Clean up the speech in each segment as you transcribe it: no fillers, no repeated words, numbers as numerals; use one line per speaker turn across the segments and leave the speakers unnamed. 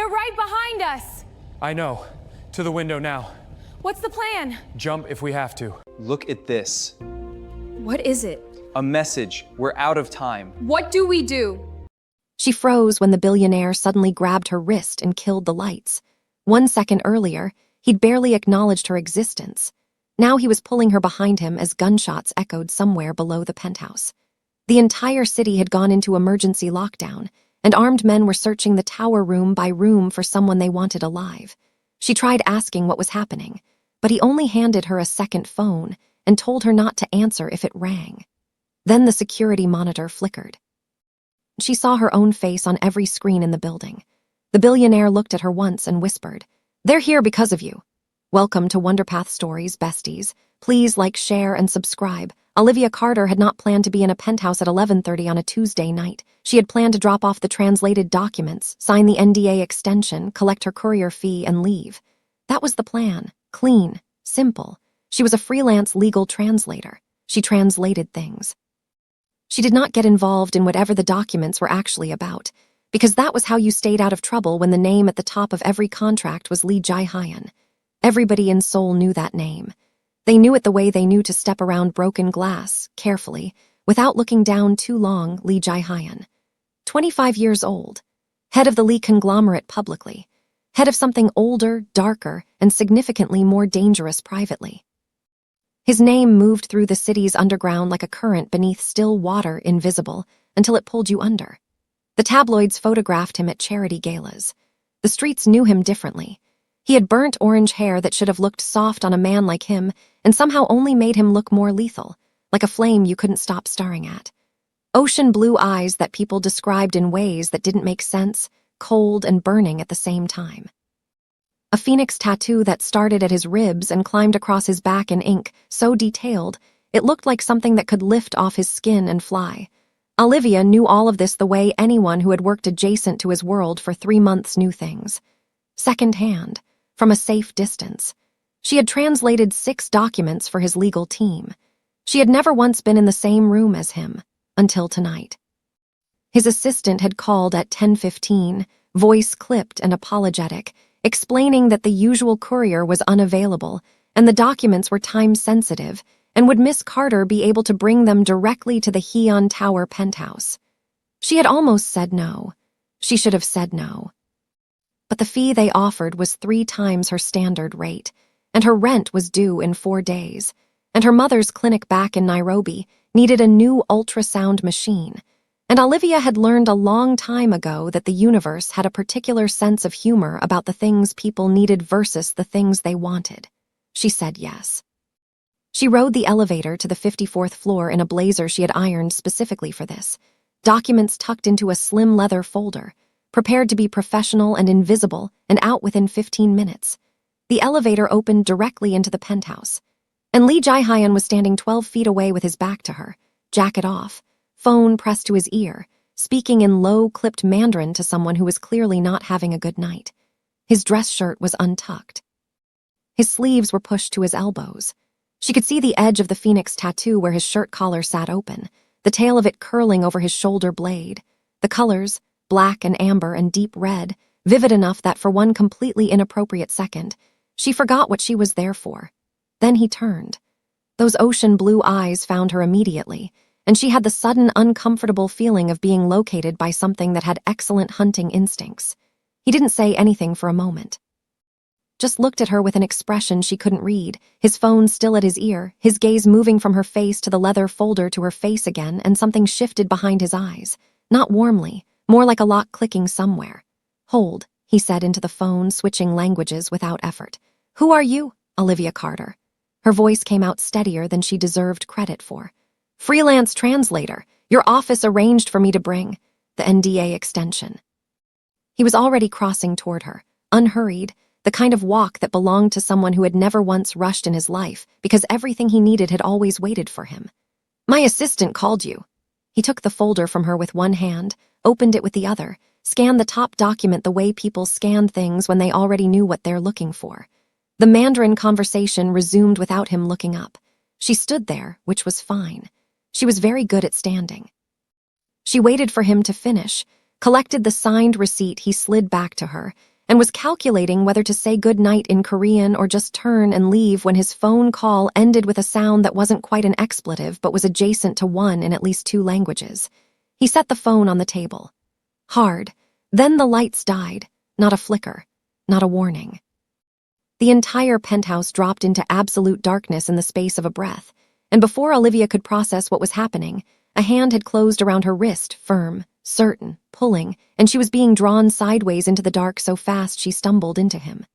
They're right behind us.
I know. To the window now.
What's the plan?
Jump if we have to.
Look at this.
What is it?
A message. We're out of time.
What do we do?
She froze when the billionaire suddenly grabbed her wrist and killed the lights. 1 second earlier, he'd barely acknowledged her existence. Now he was pulling her behind him as gunshots echoed somewhere below the penthouse. The entire city had gone into emergency lockdown, and armed men were searching the tower room by room for someone they wanted alive. She tried asking what was happening, but he only handed her a second phone and told her not to answer if it rang. Then the security monitor flickered. She saw her own face on every screen in the building. The billionaire looked at her once and whispered, "They're here because of you. Welcome to Wonderpath Stories, besties. Please like, share, and subscribe." Olivia Carter had not planned to be in a penthouse at 11:30 on a Tuesday night. She had planned to drop off the translated documents, sign the NDA extension, collect her courier fee, and leave. That was the plan. Clean. Simple. She was a freelance legal translator. She translated things. She did not get involved in whatever the documents were actually about, because that was how you stayed out of trouble when the name at the top of every contract was Ji-hyun. Everybody in Seoul knew that name. They knew it the way they knew to step around broken glass, carefully, without looking down too long. Ji-hyun. 25 years old. Head of the Lee conglomerate publicly. Head of something older, darker, and significantly more dangerous privately. His name moved through the city's underground like a current beneath still water, invisible, until it pulled you under. The tabloids photographed him at charity galas. The streets knew him differently. He had burnt orange hair that should have looked soft on a man like him and somehow only made him look more lethal, like a flame you couldn't stop staring at. Ocean blue eyes that people described in ways that didn't make sense, cold and burning at the same time. A phoenix tattoo that started at his ribs and climbed across his back in ink, so detailed, it looked like something that could lift off his skin and fly. Olivia knew all of this the way anyone who had worked adjacent to his world for 3 months knew things. Second-hand, from a safe distance. She had translated 6 documents for his legal team. She had never once been in the same room as him, until tonight. His assistant had called at 10:15, voice clipped and apologetic, explaining that the usual courier was unavailable and the documents were time-sensitive, and would Miss Carter be able to bring them directly to the Haeon Tower penthouse. She had almost said no. She should have said no. But the fee they offered was 3 times her standard rate, and her rent was due in 4 days, and her mother's clinic back in Nairobi needed a new ultrasound machine. And Olivia had learned a long time ago that the universe had a particular sense of humor about the things people needed versus the things they wanted. She said yes. She rode the elevator to the 54th floor in a blazer she had ironed specifically for this, documents tucked into a slim leather folder, prepared to be professional and invisible and out within 15 minutes. The elevator opened directly into the penthouse, and Ji-hyun was standing 12 feet away with his back to her, jacket off, phone pressed to his ear, speaking in low, clipped Mandarin to someone who was clearly not having a good night. His dress shirt was untucked. His sleeves were pushed to his elbows. She could see the edge of the phoenix tattoo where his shirt collar sat open, the tail of it curling over his shoulder blade. The colors, black and amber and deep red, vivid enough that for one completely inappropriate second, she forgot what she was there for. Then he turned. Those ocean blue eyes found her immediately, and she had the sudden uncomfortable feeling of being located by something that had excellent hunting instincts. He didn't say anything for a moment. Just looked at her with an expression she couldn't read, his phone still at his ear, his gaze moving from her face to the leather folder to her face again, and something shifted behind his eyes. Not warmly, more like a lock clicking somewhere. "Hold," he said into the phone, switching languages without effort. "Who are you?" "Olivia Carter." Her voice came out steadier than she deserved credit for. "Freelance translator. Your office arranged for me to bring the NDA extension." He was already crossing toward her, unhurried, the kind of walk that belonged to someone who had never once rushed in his life because everything he needed had always waited for him. "My assistant called you." He took the folder from her with one hand, opened it with the other, scanned the top document the way people scan things when they already knew what they're looking for. The Mandarin conversation resumed without him looking up. She stood there, which was fine. She was very good at standing. She waited for him to finish, collected the signed receipt he slid back to her, and was calculating whether to say good night in Korean or just turn and leave when his phone call ended with a sound that wasn't quite an expletive but was adjacent to one in at least 2 languages. He set the phone on the table. Hard. Then the lights died. Not a flicker. Not a warning. The entire penthouse dropped into absolute darkness in the space of a breath, and before Olivia could process what was happening, a hand had closed around her wrist, firm, certain, pulling, and she was being drawn sideways into the dark so fast she stumbled into him.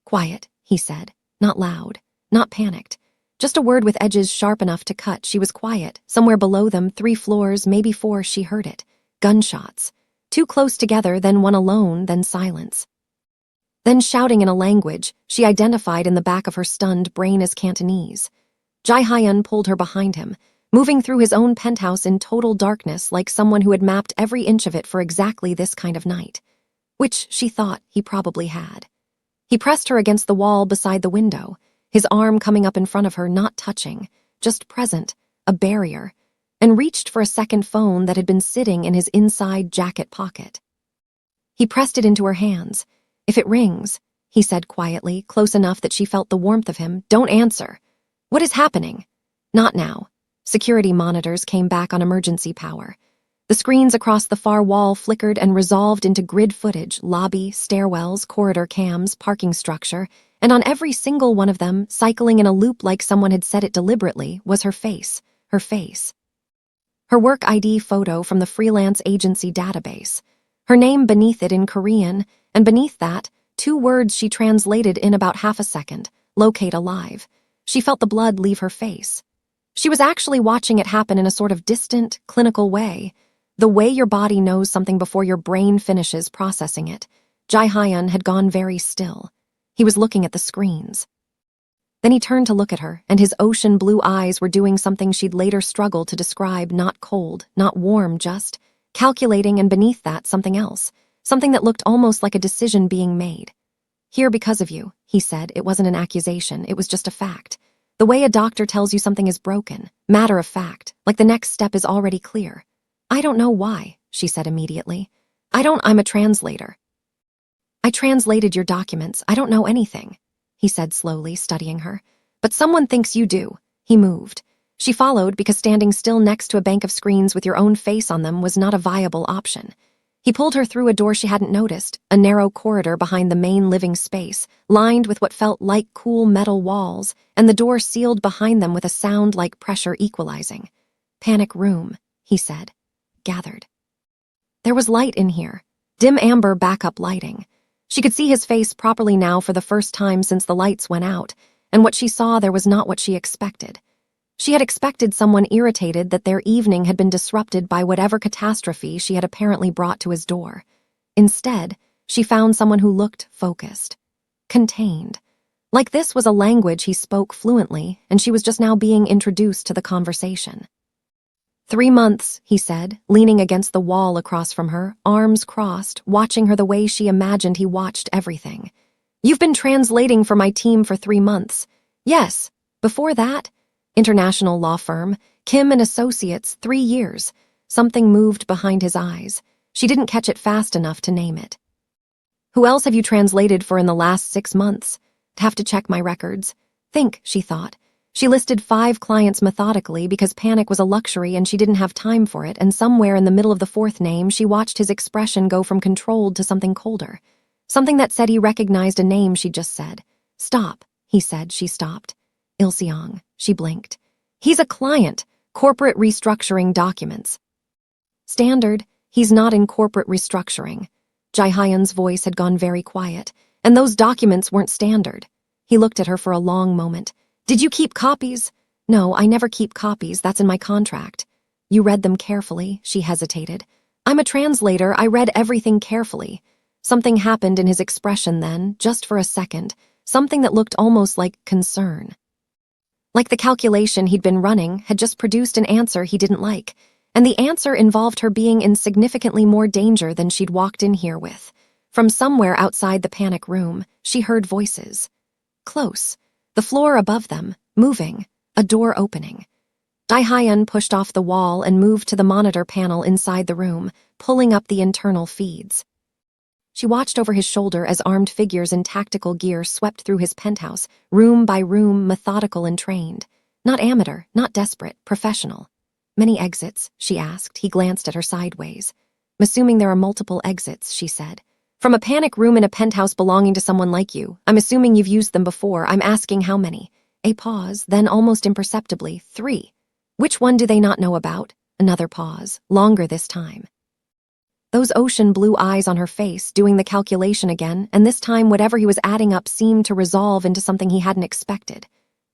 "Quiet," he said, not loud, not panicked. Just a word with edges sharp enough to cut. She was quiet. Somewhere below them, 3 floors, maybe 4, she heard it. Gunshots. 2 close together, then one alone, then silence. Then shouting in a language she identified in the back of her stunned brain as Cantonese. Ji-hyun pulled her behind him, moving through his own penthouse in total darkness like someone who had mapped every inch of it for exactly this kind of night, which she thought he probably had. He pressed her against the wall beside the window, his arm coming up in front of her, not touching, just present, a barrier, and reached for a second phone that had been sitting in his inside jacket pocket. He pressed it into her hands. "If it rings," he said quietly, close enough that she felt the warmth of him, "don't answer." "What is happening?" "Not now." Security monitors came back on emergency power. The screens across the far wall flickered and resolved into grid footage, lobby, stairwells, corridor cams, parking structure, and on every single one of them, cycling in a loop like someone had set it deliberately, was her face, her face. Her work ID photo from the freelance agency database. Her name beneath it in Korean, and beneath that, 2 words she translated in about half a second, locate alive. She felt the blood leave her face. She was actually watching it happen in a sort of distant, clinical way, the way your body knows something before your brain finishes processing it. Ji-hyun had gone very still. He was looking at the screens. Then he turned to look at her, and his ocean blue eyes were doing something she'd later struggle to describe, not cold, not warm, just calculating, and beneath that, something else, something that looked almost like a decision being made. "Here because of you," he said. It wasn't an accusation, it was just a fact. The way a doctor tells you something is broken, matter of fact, like the next step is already clear. "I don't know why," she said immediately. I'm a translator." "I translated your documents. I don't know anything," he said slowly, studying her. "But someone thinks you do." He moved. She followed because standing still next to a bank of screens with your own face on them was not a viable option. He pulled her through a door she hadn't noticed, a narrow corridor behind the main living space, lined with what felt like cool metal walls, and the door sealed behind them with a sound like pressure equalizing. "Panic room," he said. Gathered. There was light in here, dim amber backup lighting. She could see his face properly now for the first time since the lights went out, and what she saw there was not what she expected. She had expected someone irritated that their evening had been disrupted by whatever catastrophe she had apparently brought to his door. Instead, she found someone who looked focused, contained. Like this was a language he spoke fluently, and she was just now being introduced to the conversation. 3 months, he said, leaning against the wall across from her, arms crossed, watching her the way she imagined he watched everything. "You've been translating for my team for 3 months. "Yes. Before that?" "International law firm, Kim and Associates, 3 years. Something moved behind his eyes. She didn't catch it fast enough to name it. "Who else have you translated for in the last 6 months? Have to check my records." "Think," she thought. She listed 5 clients methodically because panic was a luxury and she didn't have time for it, and somewhere in the middle of the 4th name she watched his expression go from controlled to something colder. Something that said he recognized a name she'd just said. "Stop," he said. She stopped. "Il-seong." She blinked. "He's a client. Corporate restructuring documents." "Standard. He's not in corporate restructuring." Ji-hyun's voice had gone very quiet, and those documents weren't standard. He looked at her for a long moment. "Did you keep copies?" "No, I never keep copies. That's in my contract." "You read them carefully?" She hesitated. "I'm a translator. I read everything carefully." Something happened in his expression then, just for a second, something that looked almost like concern. Like the calculation he'd been running had just produced an answer he didn't like, and the answer involved her being in significantly more danger than she'd walked in here with. From somewhere outside the panic room, she heard voices. Close. The floor above them, moving, a door opening. Ji-hyun pushed off the wall and moved to the monitor panel inside the room, pulling up the internal feeds. She watched over his shoulder as armed figures in tactical gear swept through his penthouse, room by room, methodical and trained. Not amateur, not desperate, professional. Many exits, she asked. He glanced at her sideways. I'm assuming there are multiple exits, she said. From a panic room in a penthouse belonging to someone like you. I'm assuming you've used them before. I'm asking how many. A pause, then almost imperceptibly, 3. Which one do they not know about? Another pause, longer this time. Those ocean blue eyes on her face, doing the calculation again, and this time whatever he was adding up seemed to resolve into something he hadn't expected.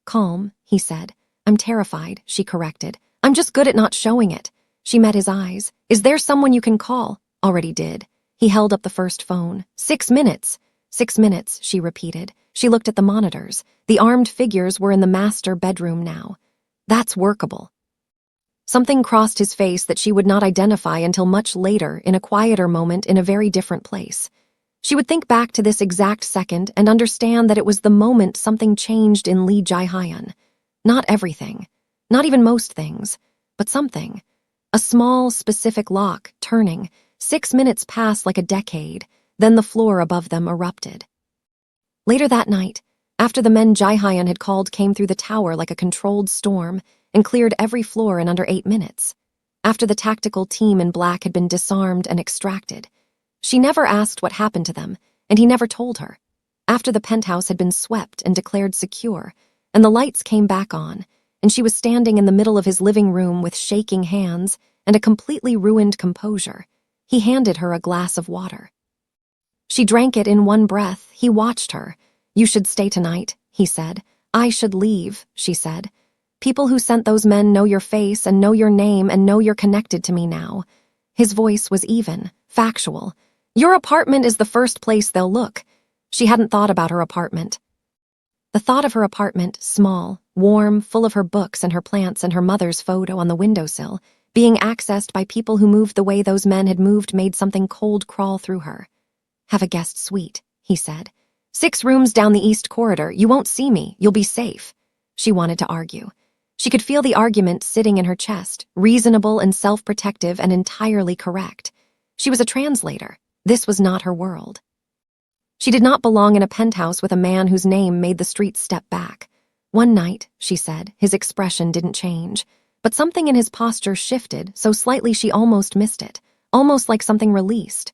Calm, he said. I'm terrified, she corrected. I'm just good at not showing it. She met his eyes. Is there someone you can call? Already did. He held up the first phone. 6 minutes. 6 minutes, she repeated. She looked at the monitors. The armed figures were in the master bedroom now. That's workable. Something crossed his face that she would not identify until much later, in a quieter moment in a very different place. She would think back to this exact second and understand that it was the moment something changed in Lee Ji-hyun. Not everything. Not even most things. But something. A small, specific lock, turning. 6 minutes passed like a decade. Then the floor above them erupted. Later that night, after the men Ji-hyun had called came through the tower like a controlled storm and cleared every floor in under 8 minutes, after the tactical team in black had been disarmed and extracted, she never asked what happened to them, and he never told her. After the penthouse had been swept and declared secure, and the lights came back on, and she was standing in the middle of his living room with shaking hands and a completely ruined composure, he handed her a glass of water. She drank it in one breath. He watched her. You should stay tonight, he said. I should leave, she said. People who sent those men know your face and know your name and know you're connected to me now. His voice was even, factual. Your apartment is the first place they'll look. She hadn't thought about her apartment. The thought of her apartment, small, warm, full of her books and her plants and her mother's photo on the windowsill, being accessed by people who moved the way those men had moved made something cold crawl through her. Have a guest suite, he said. 6 rooms down the east corridor. You won't see me. You'll be safe. She wanted to argue. She could feel the argument sitting in her chest, reasonable and self-protective and entirely correct. She was a translator. This was not her world. She did not belong in a penthouse with a man whose name made the streets step back. One night, she said, his expression didn't change, but something in his posture shifted so slightly she almost missed it, almost like something released.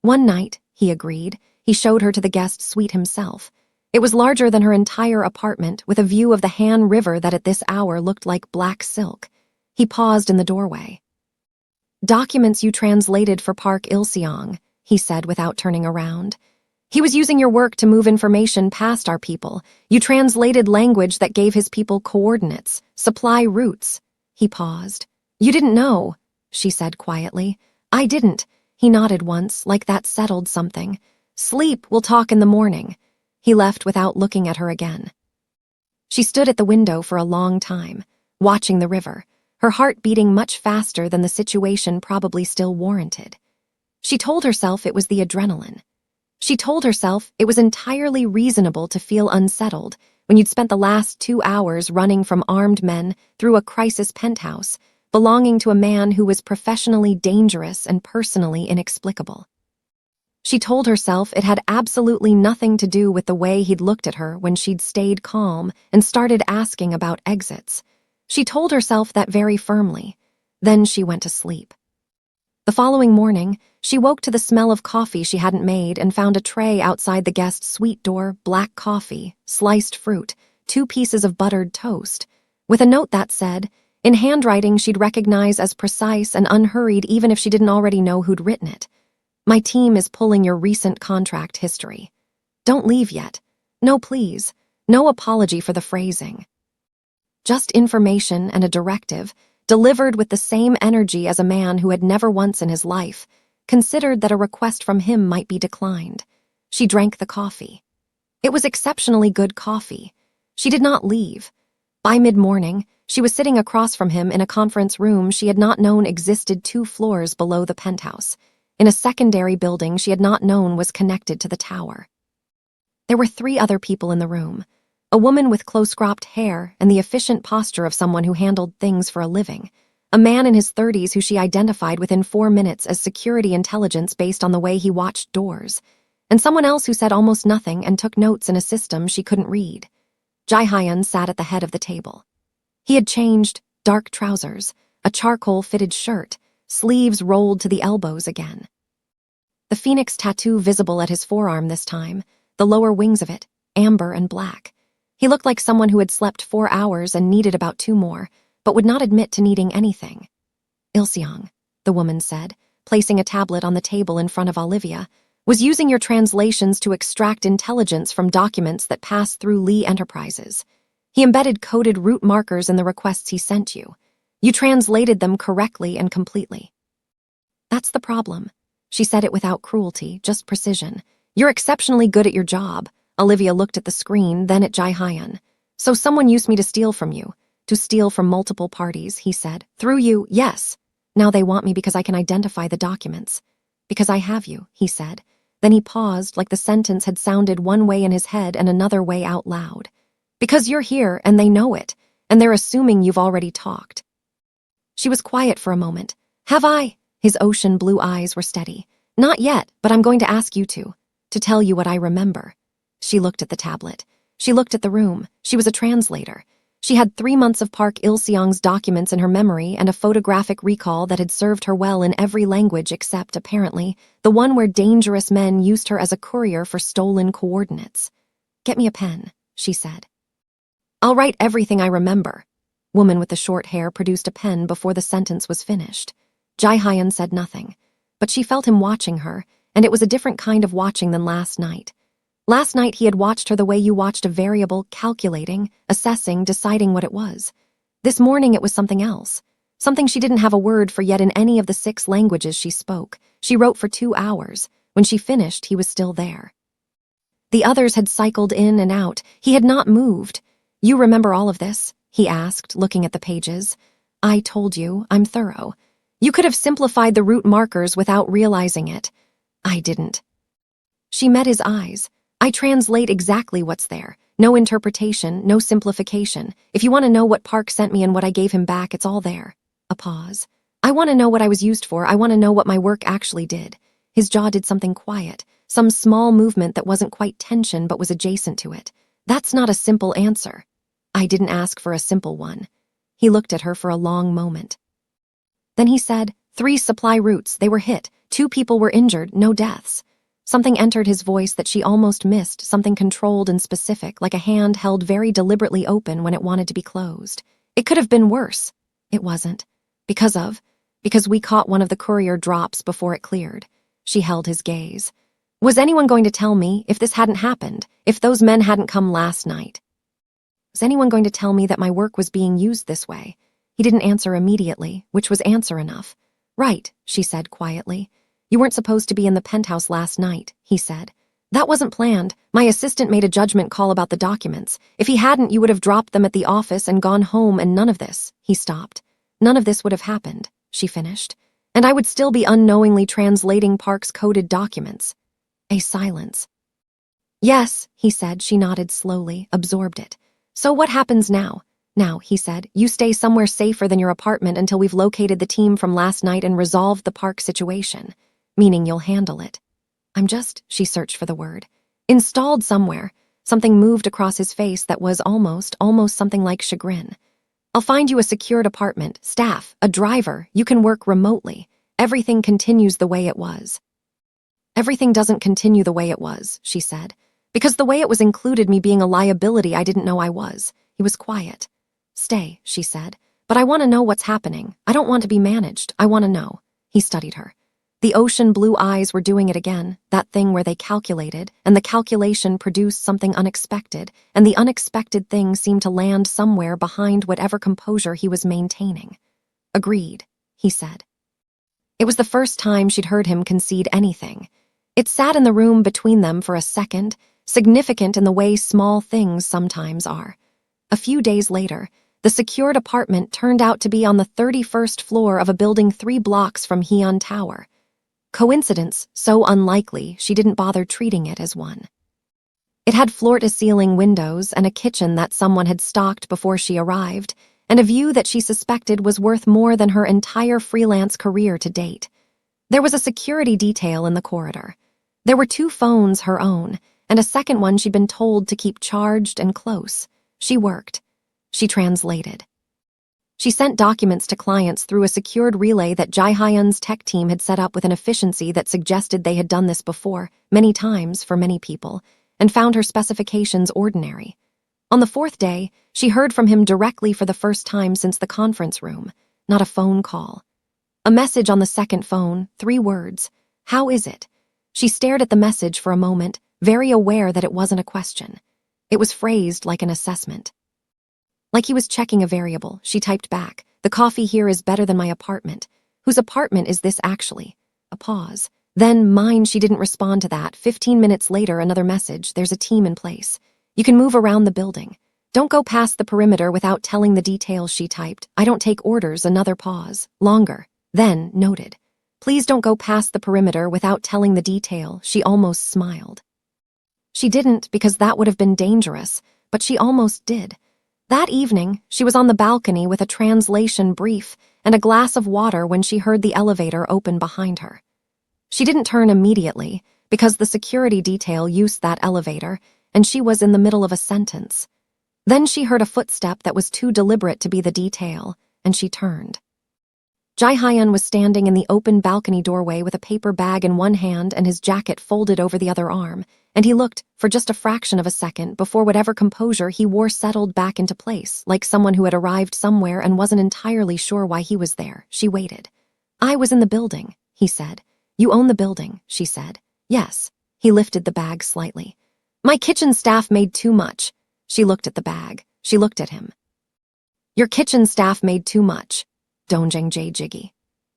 One night, he agreed, he showed her to the guest suite himself. It was larger than her entire apartment, with a view of the Han River that at this hour looked like black silk. He paused in the doorway. Documents you translated for Park Il-seong, he said without turning around. He was using your work to move information past our people. You translated language that gave his people coordinates, supply routes. He paused. You didn't know, she said quietly. I didn't. He nodded once, like that settled something. Sleep, we'll talk in the morning. He left without looking at her again. She stood at the window for a long time, watching the river, her heart beating much faster than the situation probably still warranted. She told herself it was the adrenaline. She told herself it was entirely reasonable to feel unsettled when you'd spent the last 2 hours running from armed men through a crisis penthouse, belonging to a man who was professionally dangerous and personally inexplicable. She told herself it had absolutely nothing to do with the way he'd looked at her when she'd stayed calm and started asking about exits. She told herself that very firmly. Then she went to sleep. The following morning, she woke to the smell of coffee she hadn't made and found a tray outside the guest's suite door, black coffee, sliced fruit, 2 pieces of buttered toast, with a note that said, in handwriting she'd recognize as precise and unhurried even if she didn't already know who'd written it. My team is pulling your recent contract history. Don't leave yet. No, please. No apology for the phrasing. Just information and a directive, delivered with the same energy as a man who had never once in his life considered that a request from him might be declined. She drank the coffee. It was exceptionally good coffee. She did not leave. By mid-morning, she was sitting across from him in a conference room she had not known existed 2 floors below the penthouse, in a secondary building she had not known was connected to the tower. There were 3 other people in the room, a woman with close-cropped hair and the efficient posture of someone who handled things for a living, a man in his 30s who she identified within 4 minutes as security intelligence based on the way he watched doors, and someone else who said almost nothing and took notes in a system she couldn't read. Ji-hyun sat at the head of the table. He had changed, dark trousers, a charcoal-fitted shirt, sleeves rolled to the elbows again. The phoenix tattoo visible at his forearm this time, the lower wings of it, amber and black. He looked like someone who had slept 4 hours and needed about 2 more, but would not admit to needing anything. "Il-seong," the woman said, placing a tablet on the table in front of Olivia, "was using your translations to extract intelligence from documents that passed through Lee Enterprises. He embedded coded route markers in the requests he sent you. You translated them correctly and completely." "That's the problem." She said it without cruelty, just precision. "You're exceptionally good at your job." Olivia looked at the screen, then at Ji-hyun. "So someone used me to steal from you. To steal from multiple parties," he said. "Through you, yes. Now they want me because I can identify the documents. Because I have you," he said. Then he paused, like the sentence had sounded one way in his head and another way out loud. "Because you're here, and they know it, and they're assuming you've already talked." She was quiet for a moment. "Have I?" His ocean blue eyes were steady. "Not yet, but I'm going to ask you to tell you what I remember." She looked at the tablet. She looked at the room. She was a translator. She had 3 months of Park Il-seong's documents in her memory and a photographic recall that had served her well in every language except, apparently, the one where dangerous men used her as a courier for stolen coordinates. "Get me a pen," she said. "I'll write everything I remember." Woman with the short hair produced a pen before the sentence was finished. Ji-hyun said nothing, but she felt him watching her, and it was a different kind of watching than last night. Last night he had watched her the way you watched a variable, calculating, assessing, deciding what it was. This morning it was something else. Something she didn't have a word for yet in any of the 6 languages she spoke. She wrote for 2 hours. When she finished, he was still there. The others had cycled in and out. He had not moved. "You remember all of this?" he asked, looking at the pages. "I told you, I'm thorough. You could have simplified the route markers without realizing it. I didn't." She met his eyes. "I translate exactly what's there. No interpretation, no simplification. If you want to know what Park sent me and what I gave him back, it's all there." A pause. "I want to know what I was used for. I want to know what my work actually did." His jaw did something quiet, some small movement that wasn't quite tension but was adjacent to it. "That's not a simple answer." "I didn't ask for a simple one." He looked at her for a long moment. Then he said, 3 supply routes. They were hit. 2 people were injured, no deaths." Something entered his voice that she almost missed, something controlled and specific, like a hand held very deliberately open when it wanted to be closed. "It could have been worse." "It wasn't. Because we caught one of the courier drops before it cleared." She held his gaze. "Was anyone going to tell me if this hadn't happened, if those men hadn't come last night? Was anyone going to tell me that my work was being used this way?" He didn't answer immediately, which was answer enough. "Right," she said quietly. "You weren't supposed to be in the penthouse last night," he said. "That wasn't planned. My assistant made a judgment call about the documents. If he hadn't, you would have dropped them at the office and gone home, and none of this." He stopped. "None of this would have happened," she finished. "And I would still be unknowingly translating Park's coded documents." A silence. "Yes," he said. She nodded slowly, absorbed it. "So what happens now?" "Now," he said, "you stay somewhere safer than your apartment until we've located the team from last night and resolved the Park situation. Meaning you'll handle it." She searched for the word. "Installed somewhere." Something moved across his face that was almost something like chagrin. "I'll find you a secured apartment, staff, a driver. You can work remotely. Everything continues the way it was." "Everything doesn't continue the way it was," she said. "Because the way it was included me being a liability I didn't know I was." He was quiet. "Stay," she said. "But I want to know what's happening. I don't want to be managed. I want to know." He studied her. The ocean blue eyes were doing it again, that thing where they calculated, and the calculation produced something unexpected, and the unexpected thing seemed to land somewhere behind whatever composure he was maintaining. "Agreed," he said. It was the first time she'd heard him concede anything. It sat in the room between them for a second, significant in the way small things sometimes are. A few days later, the secured apartment turned out to be on the 31st floor of a building 3 blocks from Haeon Tower. Coincidence so unlikely she didn't bother treating it as one. It had floor-to-ceiling windows and a kitchen that someone had stocked before she arrived, and a view that she suspected was worth more than her entire freelance career to date. There was a security detail in the corridor. There were 2 phones, her own, and a second one she'd been told to keep charged and close. She worked. She translated. She sent documents to clients through a secured relay that Ji-hyun's tech team had set up with an efficiency that suggested they had done this before, many times for many people, and found her specifications ordinary. On the 4th day, she heard from him directly for the first time since the conference room, not a phone call. A message on the second phone, 3 words. How is it? She stared at the message for a moment, very aware that it wasn't a question. It was phrased like an assessment. Like he was checking a variable, she typed back, "The coffee here is better than my apartment. Whose apartment is this actually?" A pause. Then, mine, she didn't respond to that. 15 minutes later, another message, "There's a team in place. You can move around the building. Don't go past the perimeter without telling the details," she typed. "I don't take orders." Another pause. Longer. Then, noted. "Please don't go past the perimeter without telling the detail." She almost smiled. She didn't, because that would have been dangerous, but she almost did. That evening, she was on the balcony with a translation brief and a glass of water when she heard the elevator open behind her. She didn't turn immediately, because the security detail used that elevator, and she was in the middle of a sentence. Then she heard a footstep that was too deliberate to be the detail, and she turned. Ji-hyun was standing in the open balcony doorway with a paper bag in one hand and his jacket folded over the other arm, and he looked, for just a fraction of a second, before whatever composure he wore settled back into place, like someone who had arrived somewhere and wasn't entirely sure why he was there. She waited. "I was in the building," he said. "You own the building," she said. "Yes." He lifted the bag slightly. "My kitchen staff made too much." She looked at the bag. She looked at him. "Your kitchen staff made too much." Donjang J. Jiggy.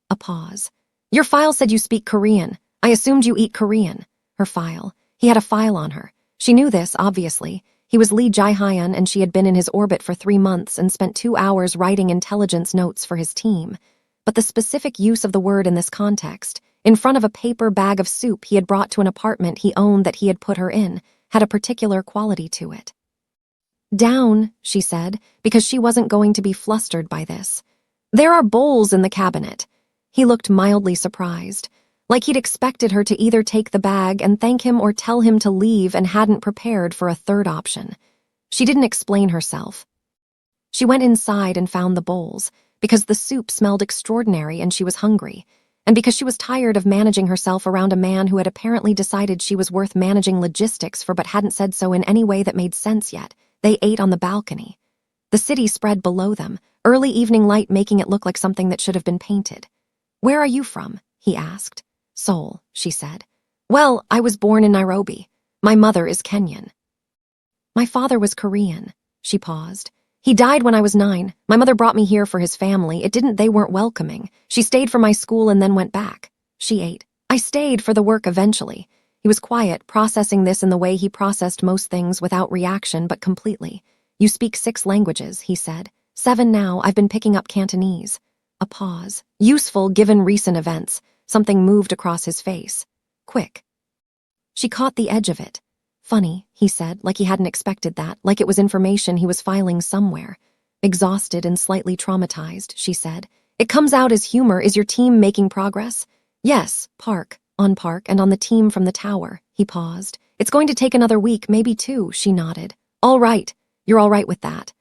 A pause. "Your file said you speak Korean. I assumed you eat Korean." Her file. He had a file on her. She knew this, obviously. He was Lee Ji-hyun, and she had been in his orbit for 3 months and spent 2 hours writing intelligence notes for his team. But the specific use of the word in this context, in front of a paper bag of soup he had brought to an apartment he owned that he had put her in, had a particular quality to it. "Down," she said, because she wasn't going to be flustered by this. "There are bowls in the cabinet." He looked mildly surprised, like he'd expected her to either take the bag and thank him or tell him to leave and hadn't prepared for a third option. She didn't explain herself. She went inside and found the bowls, because the soup smelled extraordinary and she was hungry, and because she was tired of managing herself around a man who had apparently decided she was worth managing logistics for but hadn't said so in any way that made sense yet. They ate on the balcony. The city spread below them, early evening light making it look like something that should have been painted. "Where are you from?" he asked. "Seoul," she said. "Well, I was born in Nairobi. My mother is Kenyan." "My father was Korean." She paused. "He died when I was 9. My mother brought me here for his family. They weren't welcoming. She stayed for my school and then went back." She ate. "I stayed for the work eventually." He was quiet, processing this in the way he processed most things, without reaction but completely. "You speak 6 languages," he said. 7 now. I've been picking up Cantonese." A pause. Useful given recent events. Something moved across his face. Quick. She caught the edge of it. "Funny," he said, like he hadn't expected that, like it was information he was filing somewhere. "Exhausted and slightly traumatized," she said. "It comes out as humor. Is your team making progress?" "Yes, on Park, and on the team from the tower." He paused. "It's going to take another week, maybe 2, she nodded. "All right. You're all right with that?"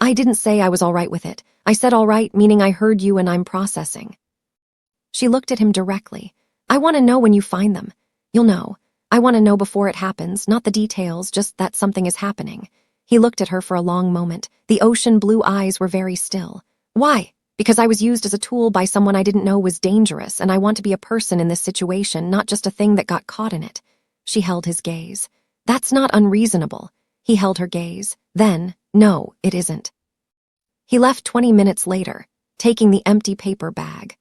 "I didn't say I was all right with it. I said all right, meaning I heard you and I'm processing." She looked at him directly. "I want to know when you find them. You'll know. I want to know before it happens, not the details, just that something is happening." He looked at her for a long moment. The ocean blue eyes were very still. "Why?" "Because I was used as a tool by someone I didn't know was dangerous, and I want to be a person in this situation, not just a thing that got caught in it." She held his gaze. "That's not unreasonable." He held her gaze. Then, "No, it isn't." He left 20 minutes later, taking the empty paper bag.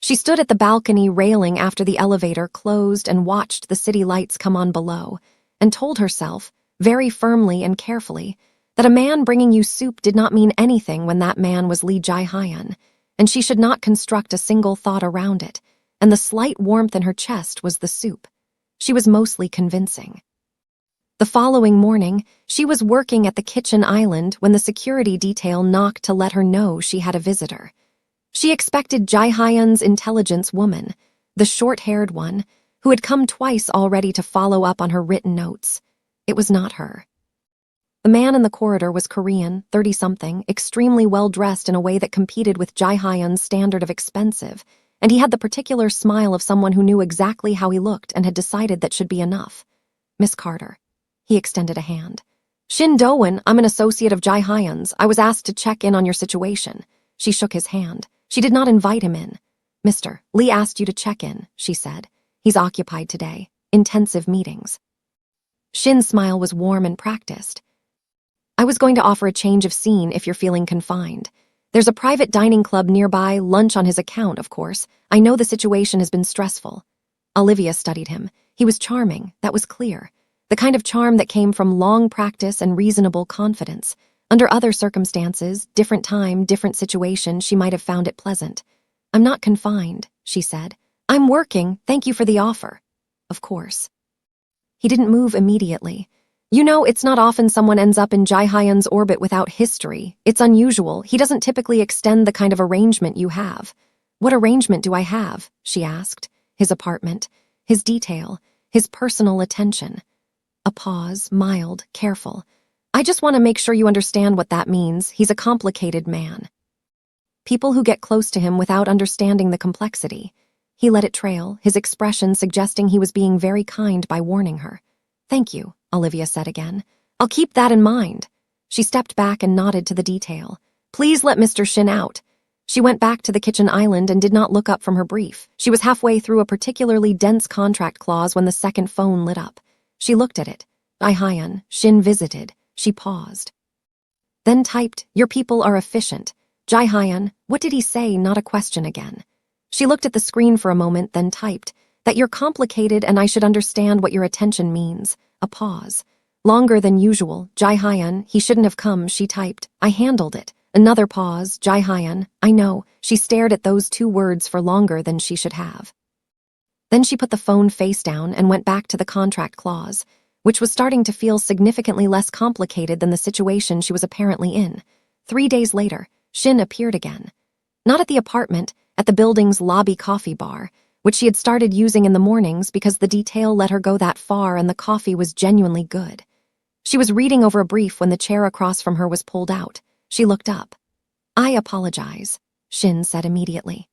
She stood at the balcony railing after the elevator closed and watched the city lights come on below, and told herself, very firmly and carefully, that a man bringing you soup did not mean anything when that man was Lee Ji-hyun, and she should not construct a single thought around it, and the slight warmth in her chest was the soup. She was mostly convincing. The following morning, she was working at the kitchen island when the security detail knocked to let her know she had a visitor. She expected Ji-hyun's intelligence woman, the short-haired one, who had come twice already to follow up on her written notes. It was not her. The man in the corridor was Korean, 30-something, extremely well-dressed in a way that competed with Ji-hyun's standard of expensive, and he had the particular smile of someone who knew exactly how he looked and had decided that should be enough. Miss Carter. He extended a hand. Shin Do-won, I'm an associate of Ji-hyun's. I was asked to check in on your situation. She shook his hand. She did not invite him in. Mr. Lee asked you to check in, she said. He's occupied today. Intensive meetings. Shin's smile was warm and practiced. I was going to offer a change of scene if you're feeling confined. There's a private dining club nearby, lunch on his account, of course. I know the situation has been stressful. Olivia studied him. He was charming, that was clear. The kind of charm that came from long practice and reasonable confidence. Under other circumstances, different time, different situation, she might have found it pleasant. I'm not confined, she said. I'm working, thank you for the offer. Of course. He didn't move immediately. You know, it's not often someone ends up in Ji-hyun's orbit without history. It's unusual. He doesn't typically extend the kind of arrangement you have. What arrangement do I have? She asked. His apartment, his detail, his personal attention. A pause, mild, careful. I just want to make sure you understand what that means. He's a complicated man. People who get close to him without understanding the complexity. He let it trail, his expression suggesting he was being very kind by warning her. Thank you, Olivia said again. I'll keep that in mind. She stepped back and nodded to the detail. Please let Mr. Shin out. She went back to the kitchen island and did not look up from her brief. She was halfway through a particularly dense contract clause when the second phone lit up. She looked at it. Ji-hyun, Shin visited. She paused. Then typed, your people are efficient. Ji-hyun, what did he say? Not a question again. She looked at the screen for a moment, then typed, that you're complicated and I should understand what your attention means. A pause. Longer than usual. Ji-hyun, he shouldn't have come, she typed. I handled it. Another pause. Ji-hyun, I know. She stared at those two words for longer than she should have. Then she put the phone face down and went back to the contract clause, which was starting to feel significantly less complicated than the situation she was apparently in. 3 days later, Shin appeared again. Not at the apartment, at the building's lobby coffee bar, which she had started using in the mornings because the detail let her go that far and the coffee was genuinely good. She was reading over a brief when the chair across from her was pulled out. She looked up. I apologize, Shin said immediately.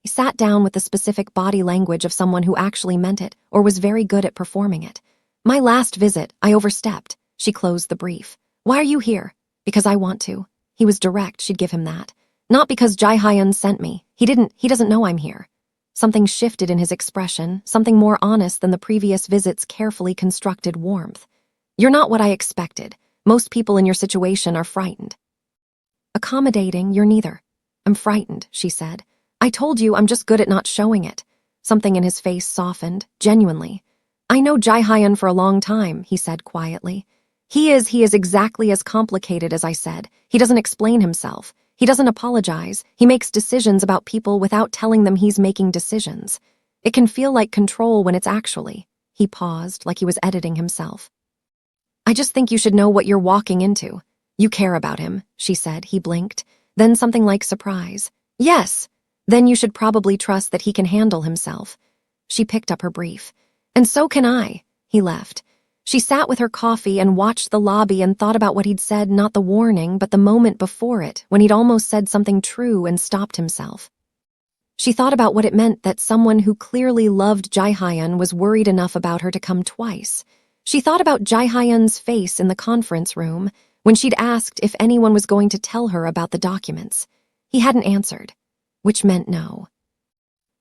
He sat down with the specific body language of someone who actually meant it or was very good at performing it. My last visit, I overstepped. She closed the brief. Why are you here? Because I want to. He was direct, she'd give him that. Not because Ji-hyun sent me. He doesn't know I'm here. Something shifted in his expression, something more honest than the previous visit's carefully constructed warmth. You're not what I expected. Most people in your situation are frightened. Accommodating, you're neither. I'm frightened, she said. I told you I'm just good at not showing it. Something in his face softened, genuinely. I know Ji-hyun for a long time, he said quietly. He is exactly as complicated as I said. He doesn't explain himself. He doesn't apologize. He makes decisions about people without telling them he's making decisions. It can feel like control when it's actually. He paused, like he was editing himself. I just think you should know what you're walking into. You care about him, she said. He blinked. Then something like surprise. Yes. Then you should probably trust that he can handle himself. She picked up her brief. And so can I. He left. She sat with her coffee and watched the lobby and thought about what he'd said, not the warning, but the moment before it, when he'd almost said something true and stopped himself. She thought about what it meant that someone who clearly loved Ji-hyun was worried enough about her to come twice. She thought about Ji-hyun's face in the conference room when she'd asked if anyone was going to tell her about the documents. He hadn't answered, which meant no.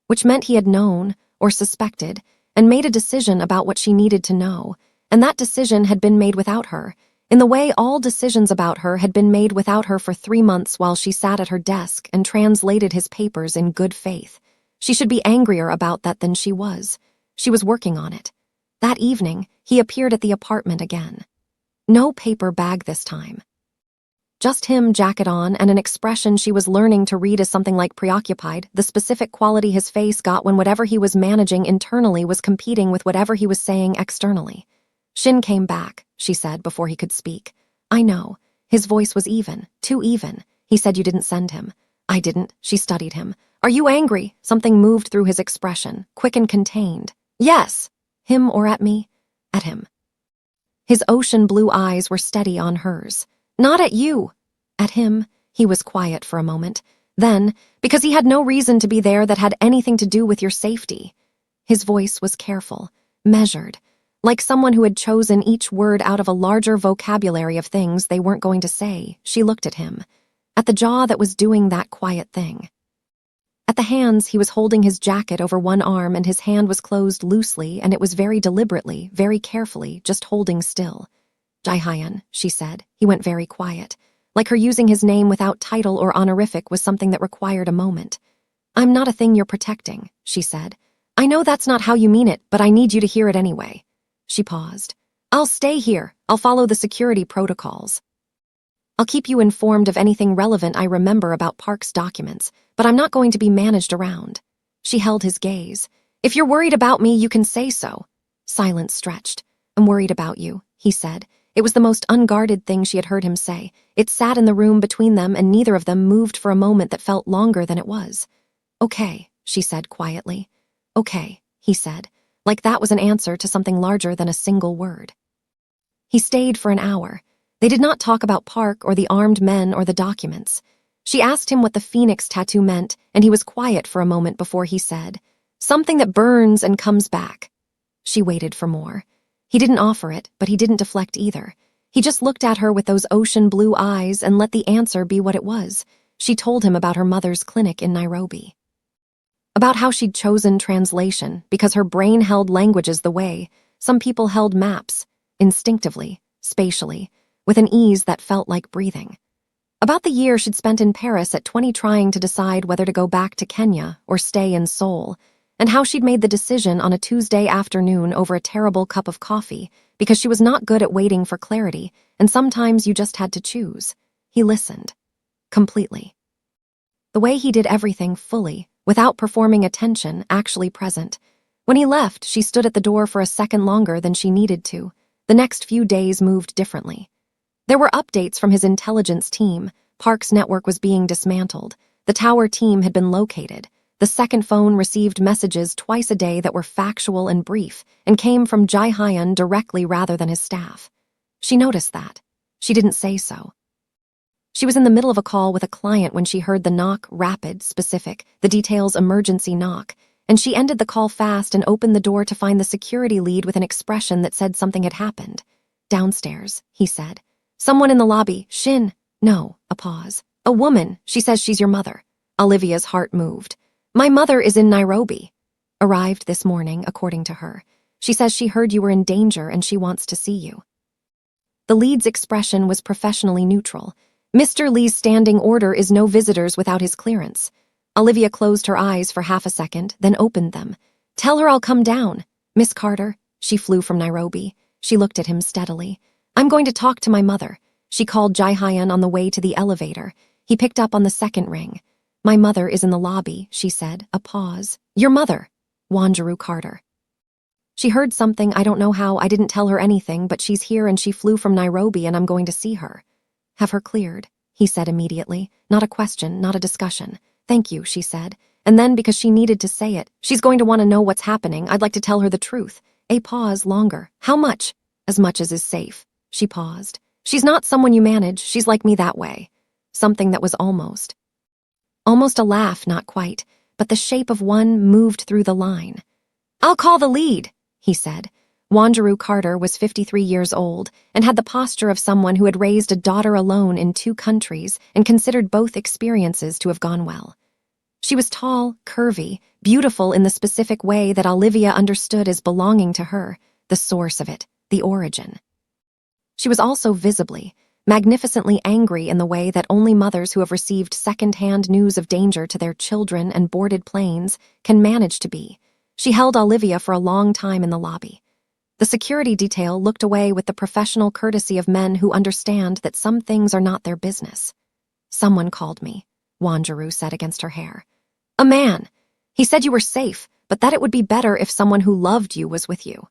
Which meant he had known, or suspected, and made a decision about what she needed to know. And that decision had been made without her, in the way all decisions about her had been made without her for 3 months while she sat at her desk and translated his papers in good faith. She should be angrier about that than she was. She was working on it. That evening, he appeared at the apartment again. No paper bag this time. Just him, jacket on, and an expression she was learning to read as something like preoccupied, the specific quality his face got when whatever he was managing internally was competing with whatever he was saying externally. Shin came back, she said before he could speak. I know. His voice was even, too even. He said you didn't send him. I didn't, she studied him. Are you angry? Something moved through his expression, quick and contained. Yes. Him or at me? At him. His ocean blue eyes were steady on hers. Not at you. At him. He was quiet for a moment. Then, because he had no reason to be there that had anything to do with your safety. His voice was careful, measured, like someone who had chosen each word out of a larger vocabulary of things they weren't going to say. She looked at him, at the jaw that was doing that quiet thing. At the hands, he was holding his jacket over one arm and his hand was closed loosely, and it was very deliberately, very carefully, just holding still. Ji-hyun, she said. He went very quiet. Like her using his name without title or honorific was something that required a moment. I'm not a thing you're protecting, she said. I know that's not how you mean it, but I need you to hear it anyway. She paused. I'll stay here. I'll follow the security protocols. I'll keep you informed of anything relevant I remember about Park's documents, but I'm not going to be managed around. She held his gaze. If you're worried about me, you can say so. Silence stretched. I'm worried about you, he said. It was the most unguarded thing she had heard him say. It sat in the room between them, and neither of them moved for a moment that felt longer than it was. Okay, she said quietly. Okay, he said, like that was an answer to something larger than a single word. He stayed for an hour. They did not talk about Park or the armed men or the documents. She asked him what the phoenix tattoo meant, and he was quiet for a moment before he said, something that burns and comes back. She waited for more. He didn't offer it, but he didn't deflect either. He just looked at her with those ocean blue eyes and let the answer be what it was. She told him about her mother's clinic in Nairobi. About how she'd chosen translation because her brain held languages the way some people held maps, instinctively, spatially, with an ease that felt like breathing. About the year she'd spent in Paris at 20 trying to decide whether to go back to Kenya or stay in Seoul, and how she'd made the decision on a Tuesday afternoon over a terrible cup of coffee because she was not good at waiting for clarity, and sometimes you just had to choose. He listened. Completely. The way he did everything fully, without performing attention, actually present. When he left, she stood at the door for a second longer than she needed to. The next few days moved differently. There were updates from his intelligence team. Park's network was being dismantled. The tower team had been located. The second phone received messages twice a day that were factual and brief, and came from Ji-hyun directly rather than his staff. She noticed that. She didn't say so. She was in the middle of a call with a client when she heard the knock, rapid, specific, the details emergency knock, and she ended the call fast and opened the door to find the security lead with an expression that said something had happened. Downstairs, he said. Someone in the lobby. Shin. No, a pause. A woman. She says she's your mother. Olivia's heart moved. My mother is in Nairobi. Arrived this morning, according to her. She says she heard you were in danger and she wants to see you. The lead's expression was professionally neutral. Mr. Lee's standing order is no visitors without his clearance. Olivia closed her eyes for half a second, then opened them. Tell her I'll come down. Miss Carter. She flew from Nairobi. She looked at him steadily. I'm going to talk to my mother. She called Ji-hyun on the way to the elevator. He picked up on the second ring. My mother is in the lobby, she said, a pause. Your mother. Olivia Carter. She heard something, I don't know how, I didn't tell her anything, but she's here and she flew from Nairobi and I'm going to see her. Have her cleared, he said immediately. Not a question, not a discussion. Thank you, she said. And then, because she needed to say it, she's going to want to know what's happening. I'd like to tell her the truth. A pause longer. How much? As much as is safe. She paused. She's not someone you manage. She's like me that way. Something that was almost a laugh, not quite, but the shape of one moved through the line. I'll call the lead, he said. Olivia Carter was 53 years old and had the posture of someone who had raised a daughter alone in 2 countries and considered both experiences to have gone well. She was tall, curvy, beautiful in the specific way that Olivia understood as belonging to her, the source of it, the origin. She was also visibly, magnificently angry in the way that only mothers who have received second-hand news of danger to their children and boarded planes can manage to be. She held Olivia for a long time in the lobby. The security detail looked away with the professional courtesy of men who understand that some things are not their business. Someone called me, Wanjiru said against her hair. A man. He said you were safe, but that it would be better if someone who loved you was with you.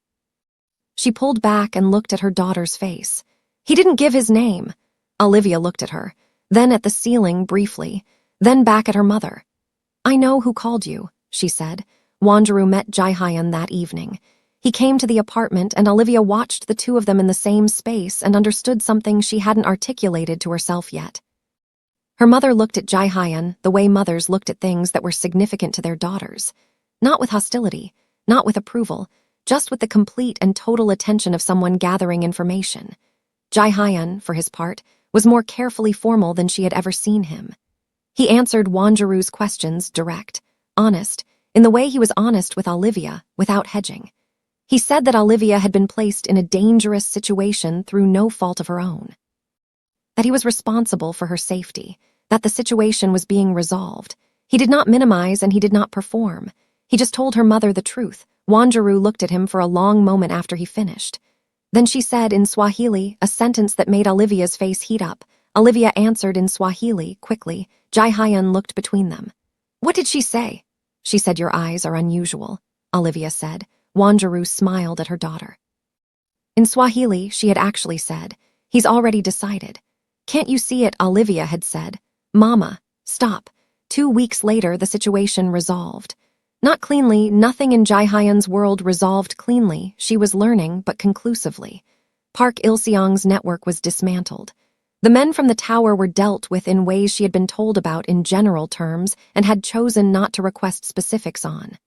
She pulled back and looked at her daughter's face. He didn't give his name. Olivia looked at her, then at the ceiling briefly, then back at her mother. I know who called you, she said. Wanjaru met Ji-hyun that evening. He came to the apartment and Olivia watched the two of them in the same space and understood something she hadn't articulated to herself yet. Her mother looked at Ji-hyun the way mothers looked at things that were significant to their daughters. Not with hostility, not with approval, just with the complete and total attention of someone gathering information. Ji-hyun, for his part, was more carefully formal than she had ever seen him. He answered Wanjaru's questions direct, honest, in the way he was honest with Olivia, without hedging. He said that Olivia had been placed in a dangerous situation through no fault of her own. That he was responsible for her safety, that the situation was being resolved. He did not minimize and he did not perform. He just told her mother the truth. Wanjaru looked at him for a long moment after he finished. Then she said in Swahili a sentence that made Olivia's face heat up. Olivia answered in Swahili, quickly. Ji-hyun looked between them. What did she say? She said your eyes are unusual, Olivia said. Wanjaru smiled at her daughter. In Swahili, she had actually said, he's already decided. Can't you see it, Olivia had said. Mama, stop. 2 weeks later, the situation resolved. Not cleanly, nothing in Ji-hyun's world resolved cleanly, she was learning, but conclusively. Park Il-seong's network was dismantled. The men from the tower were dealt with in ways she had been told about in general terms and had chosen not to request specifics on.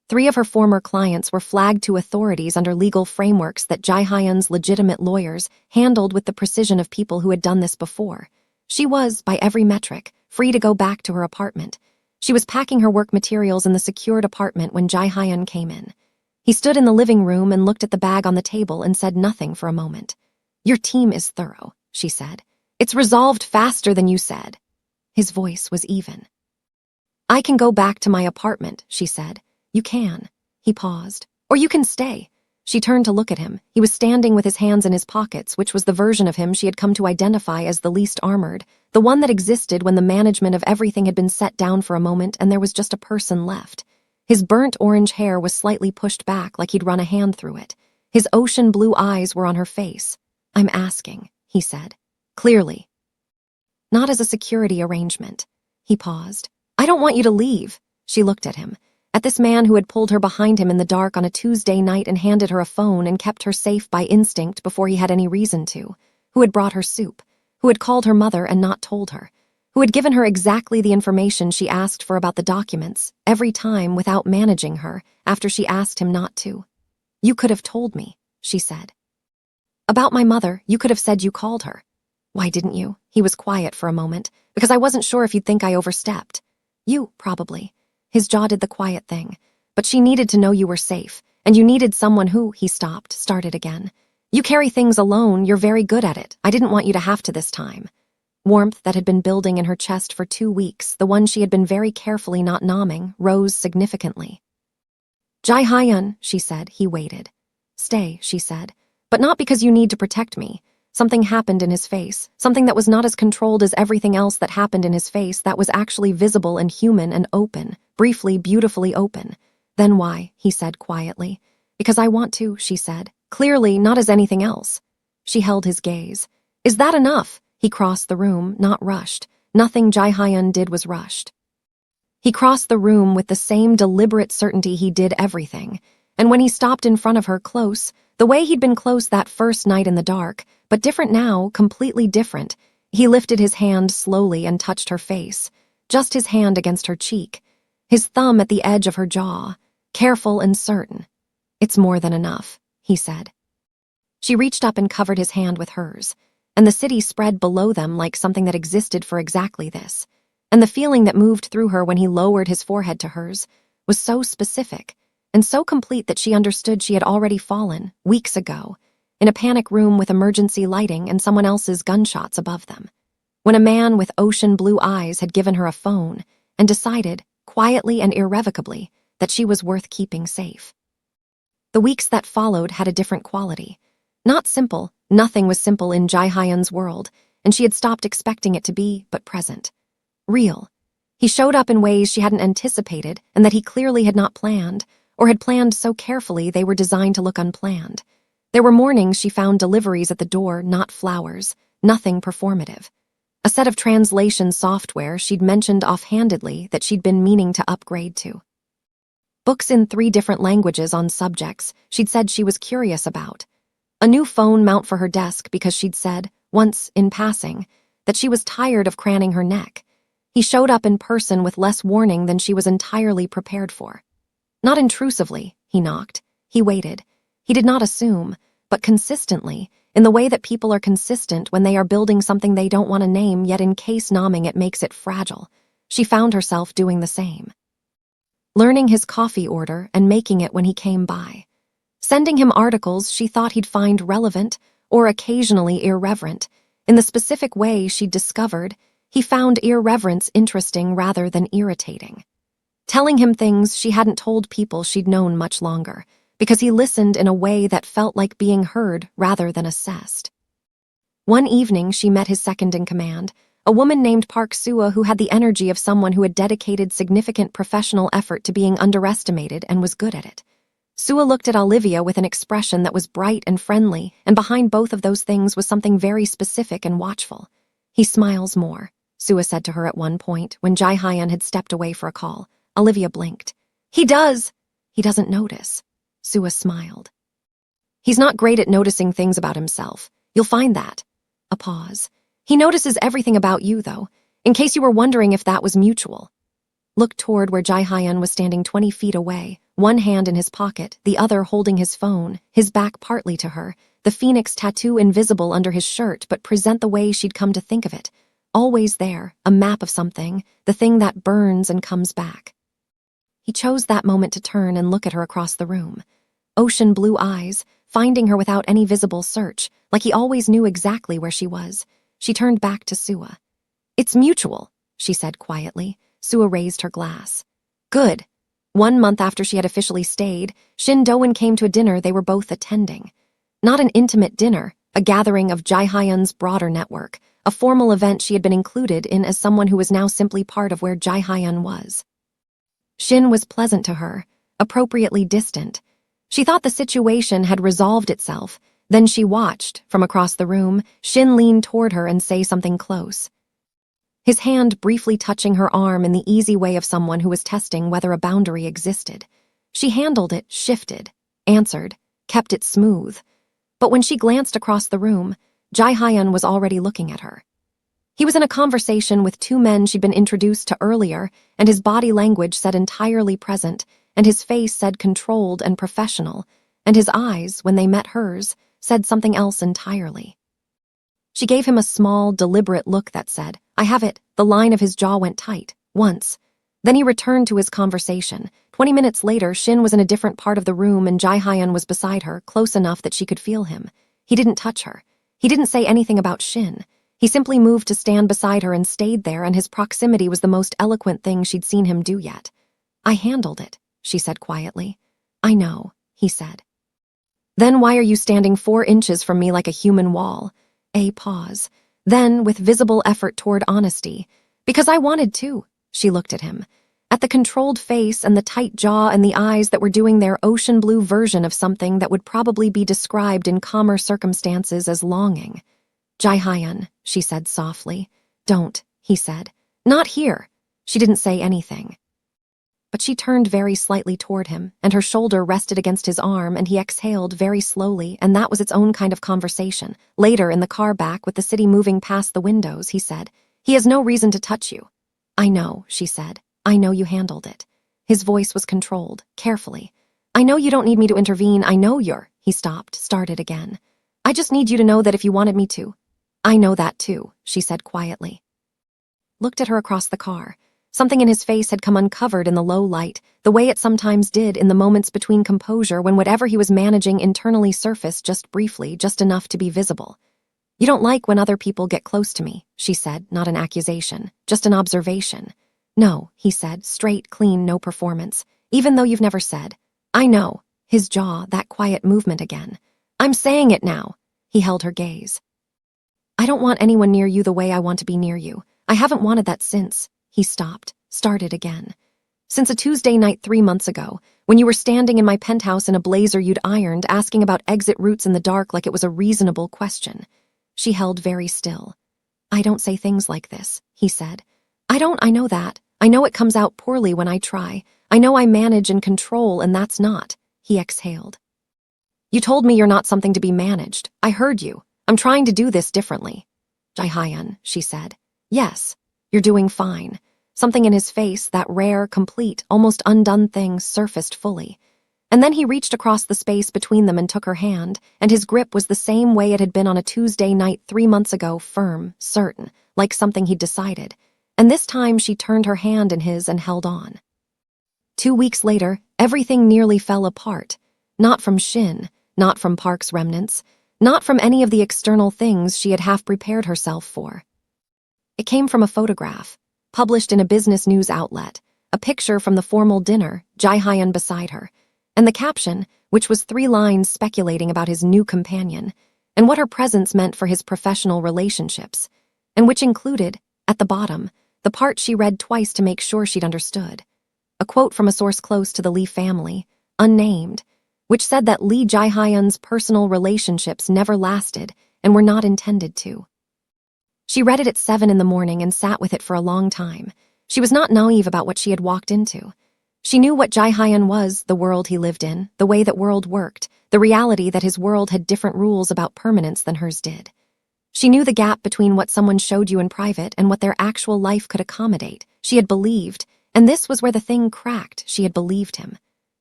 3 of her former clients were flagged to authorities under legal frameworks that Ji-hyun's legitimate lawyers handled with the precision of people who had done this before. She was, by every metric, free to go back to her apartment. She was packing her work materials in the secured apartment when Ji-hyun came in. He stood in the living room and looked at the bag on the table and said nothing for a moment. Your team is thorough, she said. It's resolved faster than you said. His voice was even. I can go back to my apartment, she said. You can. He paused. Or you can stay. She turned to look at him. He was standing with his hands in his pockets, which was the version of him she had come to identify as the least armored, the one that existed when the management of everything had been set down for a moment and there was just a person left. His burnt orange hair was slightly pushed back like he'd run a hand through it. His ocean blue eyes were on her face. I'm asking, he said. Clearly. Not as a security arrangement. He paused. I don't want you to leave. She looked at him. At this man who had pulled her behind him in the dark on a Tuesday night and handed her a phone and kept her safe by instinct before he had any reason to, who had brought her soup, who had called her mother and not told her, who had given her exactly the information she asked for about the documents, every time without managing her, after she asked him not to. You could have told me, she said. About my mother, you could have said you called her. Why didn't you? He was quiet for a moment, because I wasn't sure if you'd think I overstepped. You, probably. His jaw did the quiet thing. But she needed to know you were safe, and you needed someone who, he stopped, started again. You carry things alone, you're very good at it. I didn't want you to have to this time. Warmth that had been building in her chest for 2 weeks, the one she had been very carefully not nomming, rose significantly. Ji-hyun, she said. He waited. Stay, she said. But not because you need to protect me. Something happened in his face, something that was not as controlled as everything else that happened in his face, that was actually visible and human and open, briefly, beautifully open. Then why? He said quietly. Because I want to, she said. Clearly, not as anything else. She held his gaze. Is that enough? He crossed the room, not rushed. Nothing Ji-hyun did was rushed. He crossed the room with the same deliberate certainty he did everything. And when he stopped in front of her, close, the way he'd been close that first night in the dark, but different now, completely different, he lifted his hand slowly and touched her face, just his hand against her cheek, his thumb at the edge of her jaw, careful and certain. It's more than enough, he said. She reached up and covered his hand with hers, and the city spread below them like something that existed for exactly this, and the feeling that moved through her when he lowered his forehead to hers was so specific, and so complete that she understood she had already fallen, weeks ago, in a panic room with emergency lighting and someone else's gunshots above them, when a man with ocean blue eyes had given her a phone and decided, quietly and irrevocably, that she was worth keeping safe. The weeks that followed had a different quality. Not simple, nothing was simple in Ji-hyun's world, and she had stopped expecting it to be, but present. Real. He showed up in ways she hadn't anticipated and that he clearly had not planned, or had planned so carefully they were designed to look unplanned. There were mornings she found deliveries at the door, not flowers, nothing performative. A set of translation software she'd mentioned offhandedly that she'd been meaning to upgrade to. Books in 3 different languages on subjects she'd said she was curious about. A new phone mount for her desk because she'd said, once in passing, that she was tired of craning her neck. He showed up in person with less warning than she was entirely prepared for. Not intrusively, he knocked. He waited. He did not assume, but consistently, in the way that people are consistent when they are building something they don't want to name, yet in case nomming it makes it fragile. She found herself doing the same. Learning his coffee order and making it when he came by. Sending him articles she thought he'd find relevant or occasionally irreverent. In the specific way she'd discovered, he found irreverence interesting rather than irritating. Telling him things she hadn't told people she'd known much longer, because he listened in a way that felt like being heard rather than assessed. One evening she met his second-in-command, a woman named Park Sua who had the energy of someone who had dedicated significant professional effort to being underestimated and was good at it. Sua looked at Olivia with an expression that was bright and friendly, and behind both of those things was something very specific and watchful. He smiles more, Sua said to her at one point when Ji-hyun had stepped away for a call. Olivia blinked. He does. He doesn't notice. Sua smiled. He's not great at noticing things about himself. You'll find that. A pause. He notices everything about you, though, in case you were wondering if that was mutual. Looked toward where Ji-hyun was standing 20 feet away, one hand in his pocket, the other holding his phone, his back partly to her, the phoenix tattoo invisible under his shirt but present the way she'd come to think of it. Always there, a map of something, the thing that burns and comes back. He chose that moment to turn and look at her across the room. Ocean blue eyes, finding her without any visible search, like he always knew exactly where she was. She turned back to Sua. It's mutual, she said quietly. Sua raised her glass. Good. 1 month after she had officially stayed, Shin Do-won came to a dinner they were both attending. Not an intimate dinner, a gathering of Ji-hyun's broader network, a formal event she had been included in as someone who was now simply part of where Ji-hyun was. Shin was pleasant to her, appropriately distant. She thought the situation had resolved itself. Then she watched, from across the room, Shin lean toward her and say something close. His hand briefly touching her arm in the easy way of someone who was testing whether a boundary existed. She handled it, shifted, answered, kept it smooth. But when she glanced across the room, Ji-hyun was already looking at her. He was in a conversation with 2 men she'd been introduced to earlier, and his body language said entirely present, and his face said controlled and professional, and his eyes, when they met hers, said something else entirely. She gave him a small, deliberate look that said, I have it. The line of his jaw went tight, once. Then he returned to his conversation. 20 minutes later, Shin was in a different part of the room and Ji-hyun was beside her, close enough that she could feel him. He didn't touch her. He didn't say anything about Shin. He simply moved to stand beside her and stayed there, and his proximity was the most eloquent thing she'd seen him do yet. I handled it, she said quietly. I know, he said. Then why are you standing 4 inches from me like a human wall? A pause. Then, with visible effort toward honesty, because I wanted to, she looked at him. At the controlled face and the tight jaw and the eyes that were doing their ocean blue version of something that would probably be described in calmer circumstances as longing. Ji-hyun, she said softly. Don't, he said. Not here. She didn't say anything. But she turned very slightly toward him, and her shoulder rested against his arm, and he exhaled very slowly, and that was its own kind of conversation. Later, in the car back, with the city moving past the windows, he said, He has no reason to touch you. I know, she said. I know you handled it. His voice was controlled, carefully. I know you don't need me to intervene. I know you're... He stopped, started again. I just need you to know that if you wanted me to. I know that too, she said quietly. Looked at her across the car. Something in his face had come uncovered in the low light, the way it sometimes did in the moments between composure when whatever he was managing internally surfaced just briefly, just enough to be visible. You don't like when other people get close to me, she said, not an accusation, just an observation. No, he said, straight, clean, no performance, even though you've never said. I know, his jaw, that quiet movement again. I'm saying it now. He held her gaze. I don't want anyone near you the way I want to be near you. I haven't wanted that since. He stopped, started again. Since a Tuesday night 3 months ago, when you were standing in my penthouse in a blazer you'd ironed, asking about exit routes in the dark like it was a reasonable question. She held very still. I don't say things like this, he said. I know that. I know it comes out poorly when I try. I know I manage and control, and that's not. He exhaled. You told me you're not something to be managed. I heard you. I'm trying to do this differently. Ji-hyun, she said. Yes, you're doing fine. Something in his face, that rare, complete, almost undone thing, surfaced fully. And then he reached across the space between them and took her hand, and his grip was the same way it had been on a Tuesday night 3 months ago, firm, certain, like something he'd decided. And this time she turned her hand in his and held on. 2 weeks later, everything nearly fell apart. Not from Shin, not from Park's remnants, not from any of the external things she had half prepared herself for. It came from a photograph, published in a business news outlet, a picture from the formal dinner, Ji-hyun beside her, and the caption, which was 3 lines speculating about his new companion, and what her presence meant for his professional relationships, and which included, at the bottom, the part she read twice to make sure she'd understood. A quote from a source close to the Lee family, unnamed, which said that Lee Ji-hyun's personal relationships never lasted and were not intended to. She read it at 7 in the morning and sat with it for a long time. She was not naive about what she had walked into. She knew what Ji-hyun was, the world he lived in, the way that world worked, the reality that his world had different rules about permanence than hers did. She knew the gap between what someone showed you in private and what their actual life could accommodate. She had believed, and this was where the thing cracked, she had believed him.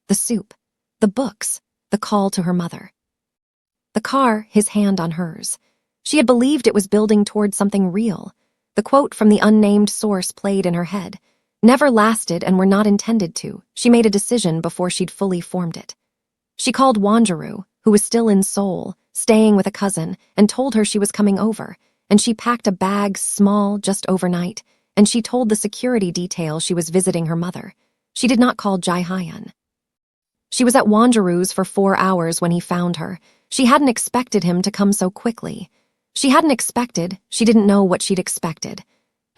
The soup, the books, the call to her mother. The car, his hand on hers. She had believed it was building toward something real. The quote from the unnamed source played in her head. Never lasted and were not intended to. She made a decision before she'd fully formed it. She called Wanjaru, who was still in Seoul, staying with a cousin, and told her she was coming over, and she packed a bag small just overnight, and she told the security detail she was visiting her mother. She did not call Ji-hyun. She was at Wanjaru's for 4 hours when he found her. She hadn't expected him to come so quickly. She didn't know what she'd expected.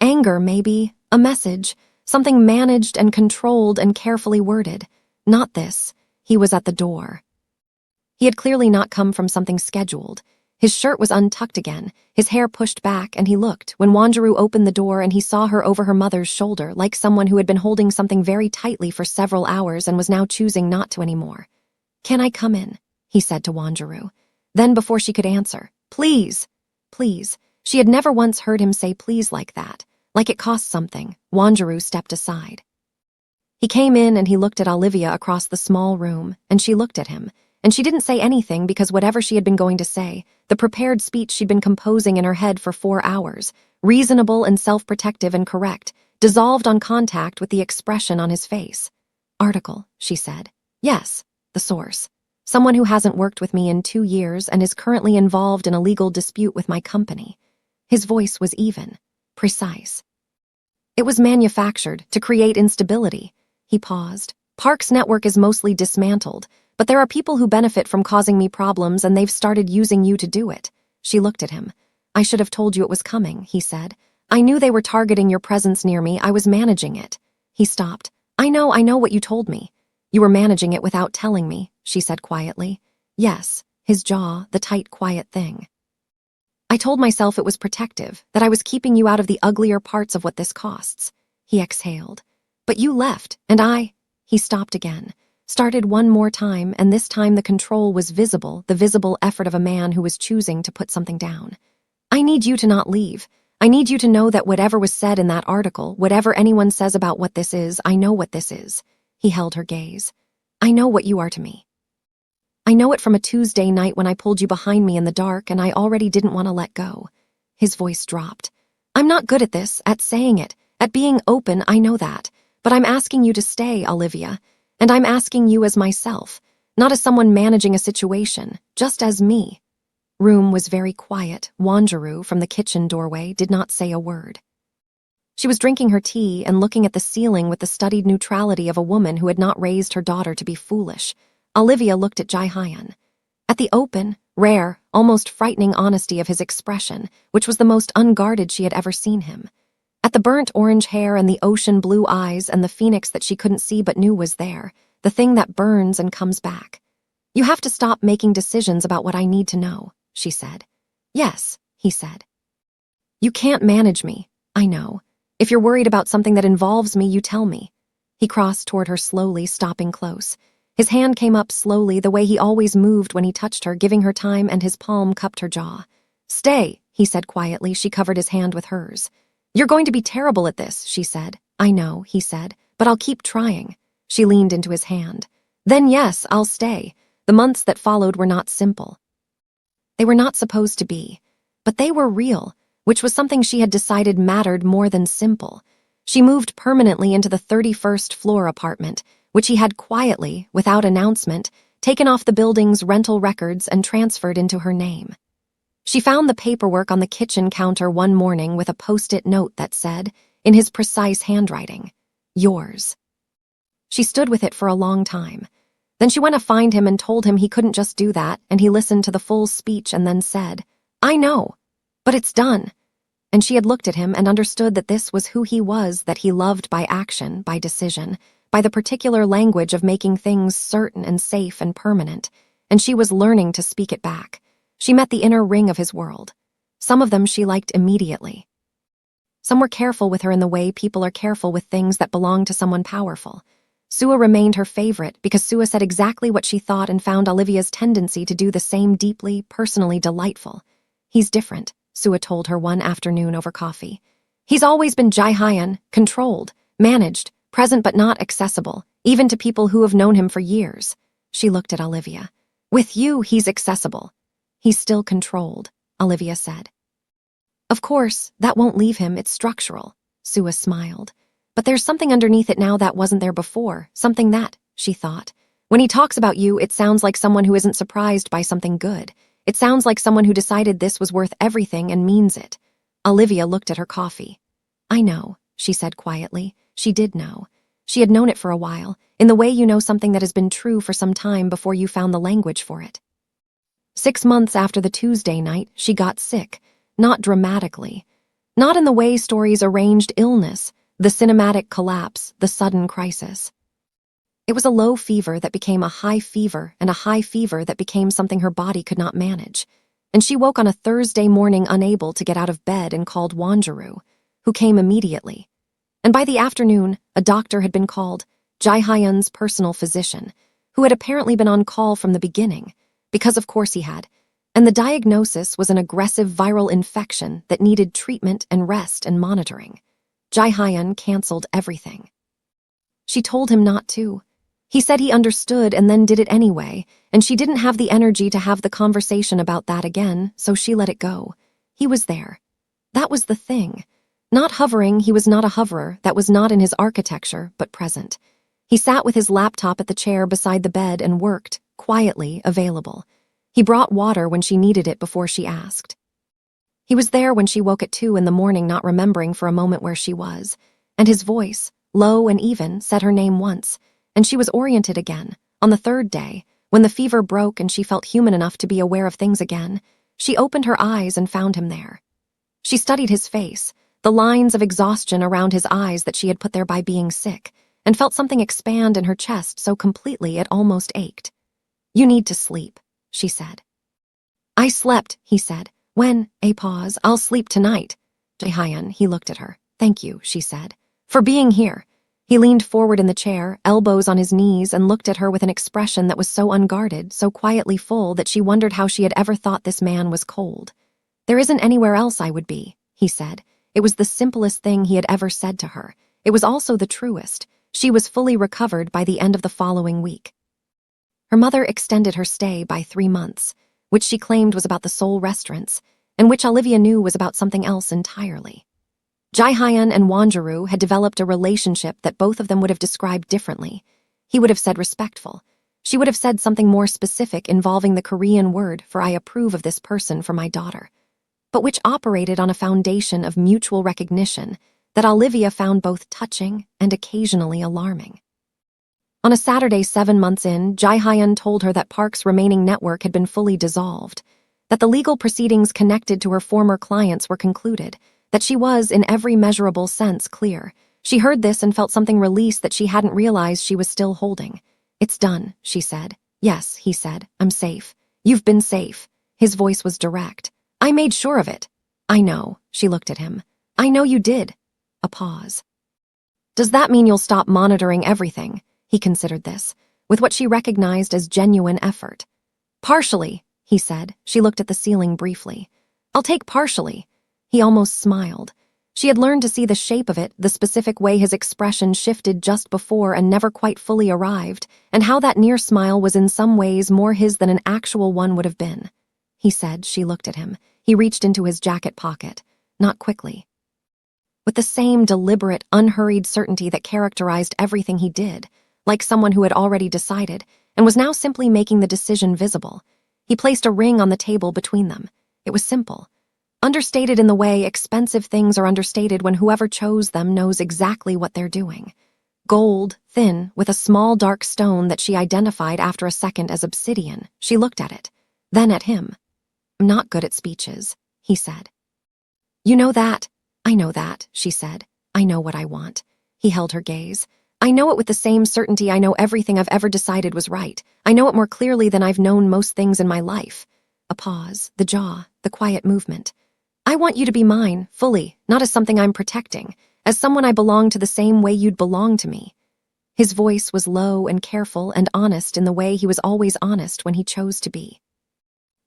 Anger, maybe, a message, something managed and controlled and carefully worded. Not this. He was at the door. He had clearly not come from something scheduled. His shirt was untucked again, his hair pushed back, and he looked when Wanjaru opened the door and he saw her over her mother's shoulder, like someone who had been holding something very tightly for several hours and was now choosing not to anymore. Can I come in? He said to Wanjaru. Then before she could answer, please. Please. She had never once heard him say please like that, like it cost something. Wanjaru stepped aside. He came in and he looked at Olivia across the small room, and she looked at him, and she didn't say anything because whatever she had been going to say, the prepared speech she'd been composing in her head for 4 hours, reasonable and self-protective and correct, dissolved on contact with the expression on his face. Article, she said. Yes, the source. Someone who hasn't worked with me in 2 years and is currently involved in a legal dispute with my company. His voice was even, precise. It was manufactured to create instability. He paused. Park's network is mostly dismantled, but there are people who benefit from causing me problems and they've started using you to do it. She looked at him. I should have told you it was coming, he said. I knew they were targeting your presence near me. I was managing it. He stopped. I know what you told me. You were managing it without telling me, she said quietly. Yes, his jaw, the tight, quiet thing. I told myself it was protective, that I was keeping you out of the uglier parts of what this costs. He exhaled. But you left, and He stopped again, started one more time, and this time the control was visible, the visible effort of a man who was choosing to put something down. I need you to not leave. I need you to know that whatever was said in that article, whatever anyone says about what this is, I know what this is. He held her gaze. I know what you are to me. I know it from a Tuesday night when I pulled you behind me in the dark and I already didn't want to let go. His voice dropped. I'm not good at this, at saying it, at being open, I know that. But I'm asking you to stay, Olivia. And I'm asking you as myself, not as someone managing a situation, just as me. Room was very quiet. Wanjaru, from the kitchen doorway, did not say a word. She was drinking her tea and looking at the ceiling with the studied neutrality of a woman who had not raised her daughter to be foolish. Olivia looked at Ji-hyun. At the open, rare, almost frightening honesty of his expression, which was the most unguarded she had ever seen him. At the burnt orange hair and the ocean blue eyes and the phoenix that she couldn't see but knew was there, the thing that burns and comes back. You have to stop making decisions about what I need to know, she said. Yes, he said. You can't manage me, I know. If you're worried about something that involves me, you tell me. He crossed toward her slowly, stopping close. His hand came up slowly, the way he always moved when he touched her, giving her time, and his palm cupped her jaw. Stay, he said quietly. She covered his hand with hers. You're going to be terrible at this, she said. I know, he said, but I'll keep trying. She leaned into his hand. Then yes, I'll stay. The months that followed were not simple. They were not supposed to be, but they were real, which was something she had decided mattered more than simple. She moved permanently into the 31st floor apartment, which he had quietly, without announcement, taken off the building's rental records and transferred into her name. She found the paperwork on the kitchen counter one morning with a post-it note that said, in his precise handwriting, yours. She stood with it for a long time. Then she went to find him and told him he couldn't just do that, and he listened to the full speech and then said, I know, but it's done. And she had looked at him and understood that this was who he was, that he loved by action, by decision, by the particular language of making things certain and safe and permanent, and she was learning to speak it back. She met the inner ring of his world. Some of them she liked immediately. Some were careful with her in the way people are careful with things that belong to someone powerful. Sua remained her favorite because Sua said exactly what she thought and found Olivia's tendency to do the same deeply, personally delightful. He's different, Sua told her one afternoon over coffee. He's always been Ji-hyun, controlled, managed, present but not accessible, even to people who have known him for years. She looked at Olivia. With you, he's accessible. He's still controlled, Olivia said. Of course, that won't leave him, it's structural, Sua smiled. But there's something underneath it now that wasn't there before, something that, she thought. When he talks about you, it sounds like someone who isn't surprised by something good. It sounds like someone who decided this was worth everything and means it. Olivia looked at her coffee. I know, she said quietly. She did know. She had known it for a while, in the way you know something that has been true for some time before you found the language for it. 6 months after the Tuesday night, she got sick, not dramatically. Not in the way stories arranged illness, the cinematic collapse, the sudden crisis. It was a low fever that became a high fever, and a high fever that became something her body could not manage. And she woke on a Thursday morning unable to get out of bed and called Wanjiru, who came immediately. And by the afternoon, a doctor had been called, Ji-hyun's personal physician, who had apparently been on call from the beginning, because of course he had, and the diagnosis was an aggressive viral infection that needed treatment and rest and monitoring. Ji-hyun canceled everything. She told him not to. He said he understood and then did it anyway, and she didn't have the energy to have the conversation about that again, so she let it go. He was there. That was the thing. Not hovering, he was not a hoverer, that was not in his architecture, but present. He sat with his laptop at the chair beside the bed and worked, quietly, available. He brought water when she needed it before she asked. He was there when she woke at 2 in the morning, not remembering for a moment where she was, and his voice, low and even, said her name once, and she was oriented again. On the 3rd day, when the fever broke and she felt human enough to be aware of things again, she opened her eyes and found him there. She studied his face, the lines of exhaustion around his eyes that she had put there by being sick, and felt something expand in her chest so completely it almost ached. You need to sleep, she said. I slept, he said. When, a pause, I'll sleep tonight. Ji-hyun, he looked at her. Thank you, she said, for being here. He leaned forward in the chair, elbows on his knees, and looked at her with an expression that was so unguarded, so quietly full that she wondered how she had ever thought this man was cold. There isn't anywhere else I would be, he said. It was the simplest thing he had ever said to her. It was also the truest. She was fully recovered by the end of the following week. Her mother extended her stay by 3 months, which she claimed was about the Seoul restaurants, and which Olivia knew was about something else entirely. Ji-hyun and Wanjiru had developed a relationship that both of them would have described differently. He would have said respectful. She would have said something more specific involving the Korean word for I approve of this person for my daughter, but which operated on a foundation of mutual recognition that Olivia found both touching and occasionally alarming. On a Saturday 7 months in, Ji-hyun told her that Park's remaining network had been fully dissolved, that the legal proceedings connected to her former clients were concluded, that she was, in every measurable sense, clear. She heard this and felt something release that she hadn't realized she was still holding. It's done, she said. Yes, he said. I'm safe. You've been safe. His voice was direct. I made sure of it. I know, she looked at him. I know you did. A pause. Does that mean you'll stop monitoring everything? He considered this, with what she recognized as genuine effort. Partially, he said. She looked at the ceiling briefly. I'll take partially. He almost smiled. She had learned to see the shape of it, the specific way his expression shifted just before and never quite fully arrived, and how that near smile was in some ways more his than an actual one would have been. He said. She looked at him. He reached into his jacket pocket. Not quickly. With the same deliberate, unhurried certainty that characterized everything he did, like someone who had already decided and was now simply making the decision visible. He placed a ring on the table between them. It was simple. Understated in the way expensive things are understated when whoever chose them knows exactly what they're doing. Gold, thin, with a small dark stone that she identified after a second as obsidian. She looked at it, then at him. I'm not good at speeches, he said. You know that? I know that, she said. I know what I want. He held her gaze. I know it with the same certainty I know everything I've ever decided was right. I know it more clearly than I've known most things in my life. A pause, the jaw, the quiet movement. I want you to be mine, fully, not as something I'm protecting, as someone I belong to the same way you'd belong to me. His voice was low and careful and honest in the way he was always honest when he chose to be.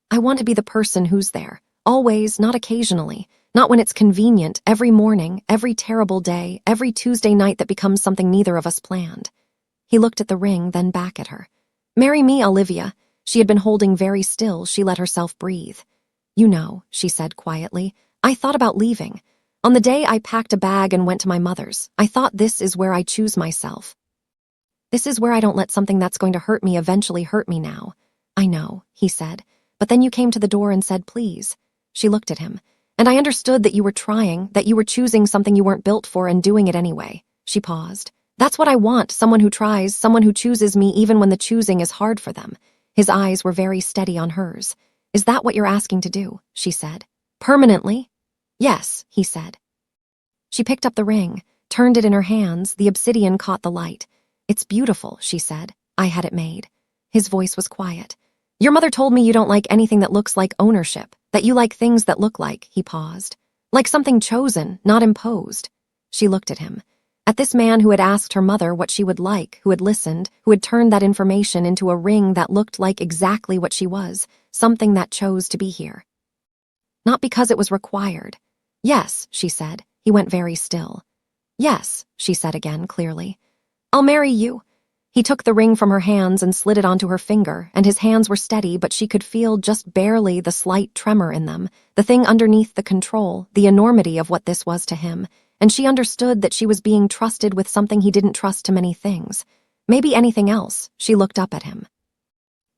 I want to be the person who's there, always, not occasionally, not when it's convenient, every morning, every terrible day, every Tuesday night that becomes something neither of us planned. He looked at the ring, then back at her. Marry me, Olivia. She had been holding very still. She let herself breathe. You know, she said quietly, I thought about leaving. On the day I packed a bag and went to my mother's, I thought this is where I choose myself. This is where I don't let something that's going to hurt me eventually hurt me now. I know, he said, but then you came to the door and said, please. She looked at him. And I understood that you were trying, that you were choosing something you weren't built for and doing it anyway. She paused. That's what I want, someone who tries, someone who chooses me even when the choosing is hard for them. His eyes were very steady on hers. Is that what you're asking to do? She said. Permanently? Yes, he said. She picked up the ring, turned it in her hands. The obsidian caught the light. It's beautiful, she said. I had it made. His voice was quiet. Your mother told me you don't like anything that looks like ownership, that you like things that look like, he paused, like something chosen, not imposed. She looked at him, at this man who had asked her mother what she would like, who had listened, who had turned that information into a ring that looked like exactly what she was, something that chose to be here. Not because it was required. Yes, she said. He went very still. Yes, she said again, clearly. I'll marry you. He took the ring from her hands and slid it onto her finger, and his hands were steady, but she could feel just barely the slight tremor in them, the thing underneath the control, the enormity of what this was to him, and she understood that she was being trusted with something he didn't trust to many things. Maybe anything else. She looked up at him.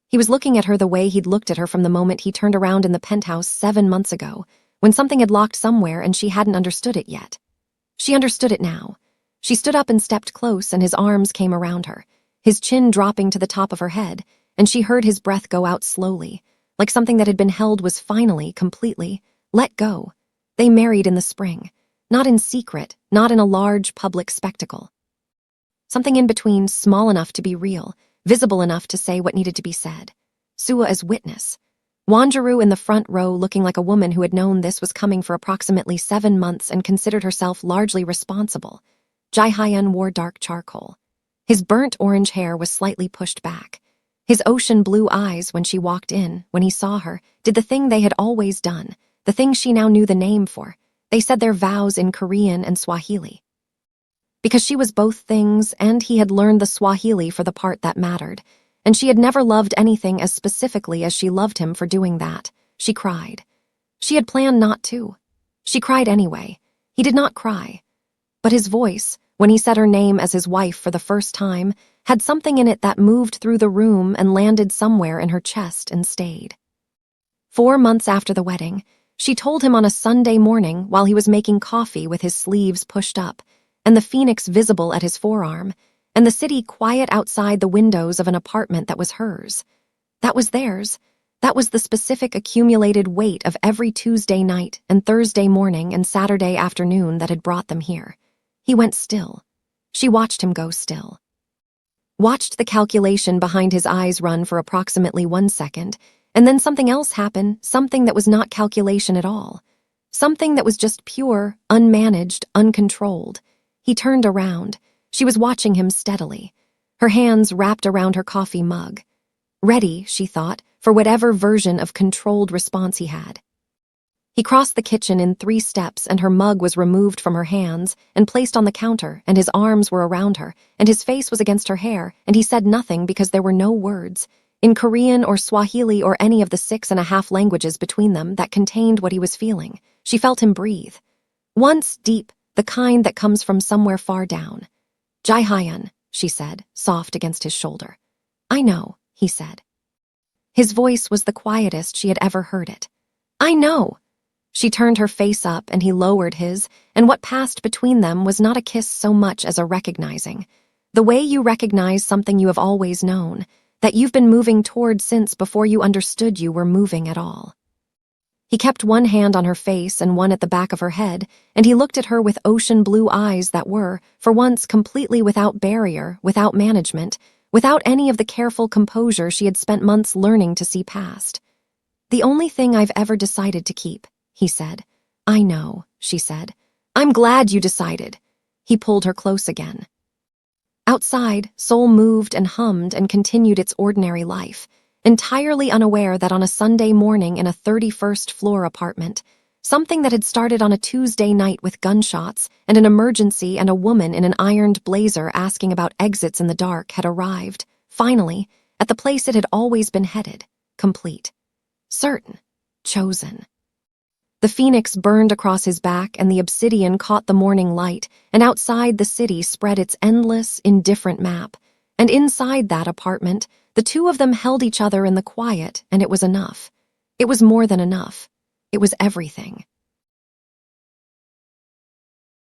He was looking at her the way he'd looked at her from the moment he turned around in the penthouse 7 months ago, when something had locked somewhere and she hadn't understood it yet. She understood it now. She stood up and stepped close, and his arms came around her, his chin dropping to the top of her head, and she heard his breath go out slowly, like something that had been held was finally, completely, let go. They married in the spring, not in secret, not in a large public spectacle. Something in between, small enough to be real, visible enough to say what needed to be said. Sua as witness. Wanjiru in the front row looking like a woman who had known this was coming for approximately 7 months and considered herself largely responsible. Ji-hyun wore dark charcoal. His burnt orange hair was slightly pushed back. His ocean blue eyes, when she walked in, when he saw her, did the thing they had always done, the thing she now knew the name for. They said their vows in Korean and Swahili. Because she was both things, and he had learned the Swahili for the part that mattered, and she had never loved anything as specifically as she loved him for doing that. She cried. She had planned not to. She cried anyway. He did not cry. But his voice, when he said her name as his wife for the first time, had something in it that moved through the room and landed somewhere in her chest and stayed. 4 months after the wedding, she told him on a Sunday morning while he was making coffee with his sleeves pushed up, and the phoenix visible at his forearm, and the city quiet outside the windows of an apartment that was hers. That was theirs. That was the specific accumulated weight of every Tuesday night and Thursday morning and Saturday afternoon that had brought them here. He went still. She watched him go still. watched the calculation behind his eyes run for approximately 1 second, and then something else happened, something that was not calculation at all. Something that was just pure, unmanaged, uncontrolled. He turned around. She was watching him steadily, her hands wrapped around her coffee mug. Ready, she thought, for whatever version of controlled response he had. He crossed the kitchen in 3 steps, and her mug was removed from her hands and placed on the counter, and his arms were around her, and his face was against her hair, and he said nothing because there were no words, in Korean or Swahili or any of the 6.5 languages between them that contained what he was feeling. She felt him breathe. Once deep, the kind that comes from somewhere far down. Ji-hyun, she said, soft against his shoulder. I know, he said. His voice was the quietest she had ever heard it. I know. She turned her face up and he lowered his, and what passed between them was not a kiss so much as a recognizing. The way you recognize something you have always known, that you've been moving toward since before you understood you were moving at all. He kept one hand on her face and one at the back of her head, and he looked at her with ocean blue eyes that were, for once, completely without barrier, without management, without any of the careful composure she had spent months learning to see past. The only thing I've ever decided to keep, he said. I know, she said. I'm glad you decided. He pulled her close again. Outside, Seoul moved and hummed and continued its ordinary life, entirely unaware that on a Sunday morning in a 31st floor apartment, something that had started on a Tuesday night with gunshots and an emergency and a woman in an ironed blazer asking about exits in the dark had arrived, finally, at the place it had always been headed, complete. Certain. Chosen. The phoenix burned across his back and the obsidian caught the morning light, and outside the city spread its endless, indifferent map. And inside that apartment, the two of them held each other in the quiet, and it was enough. It was more than enough. It was everything.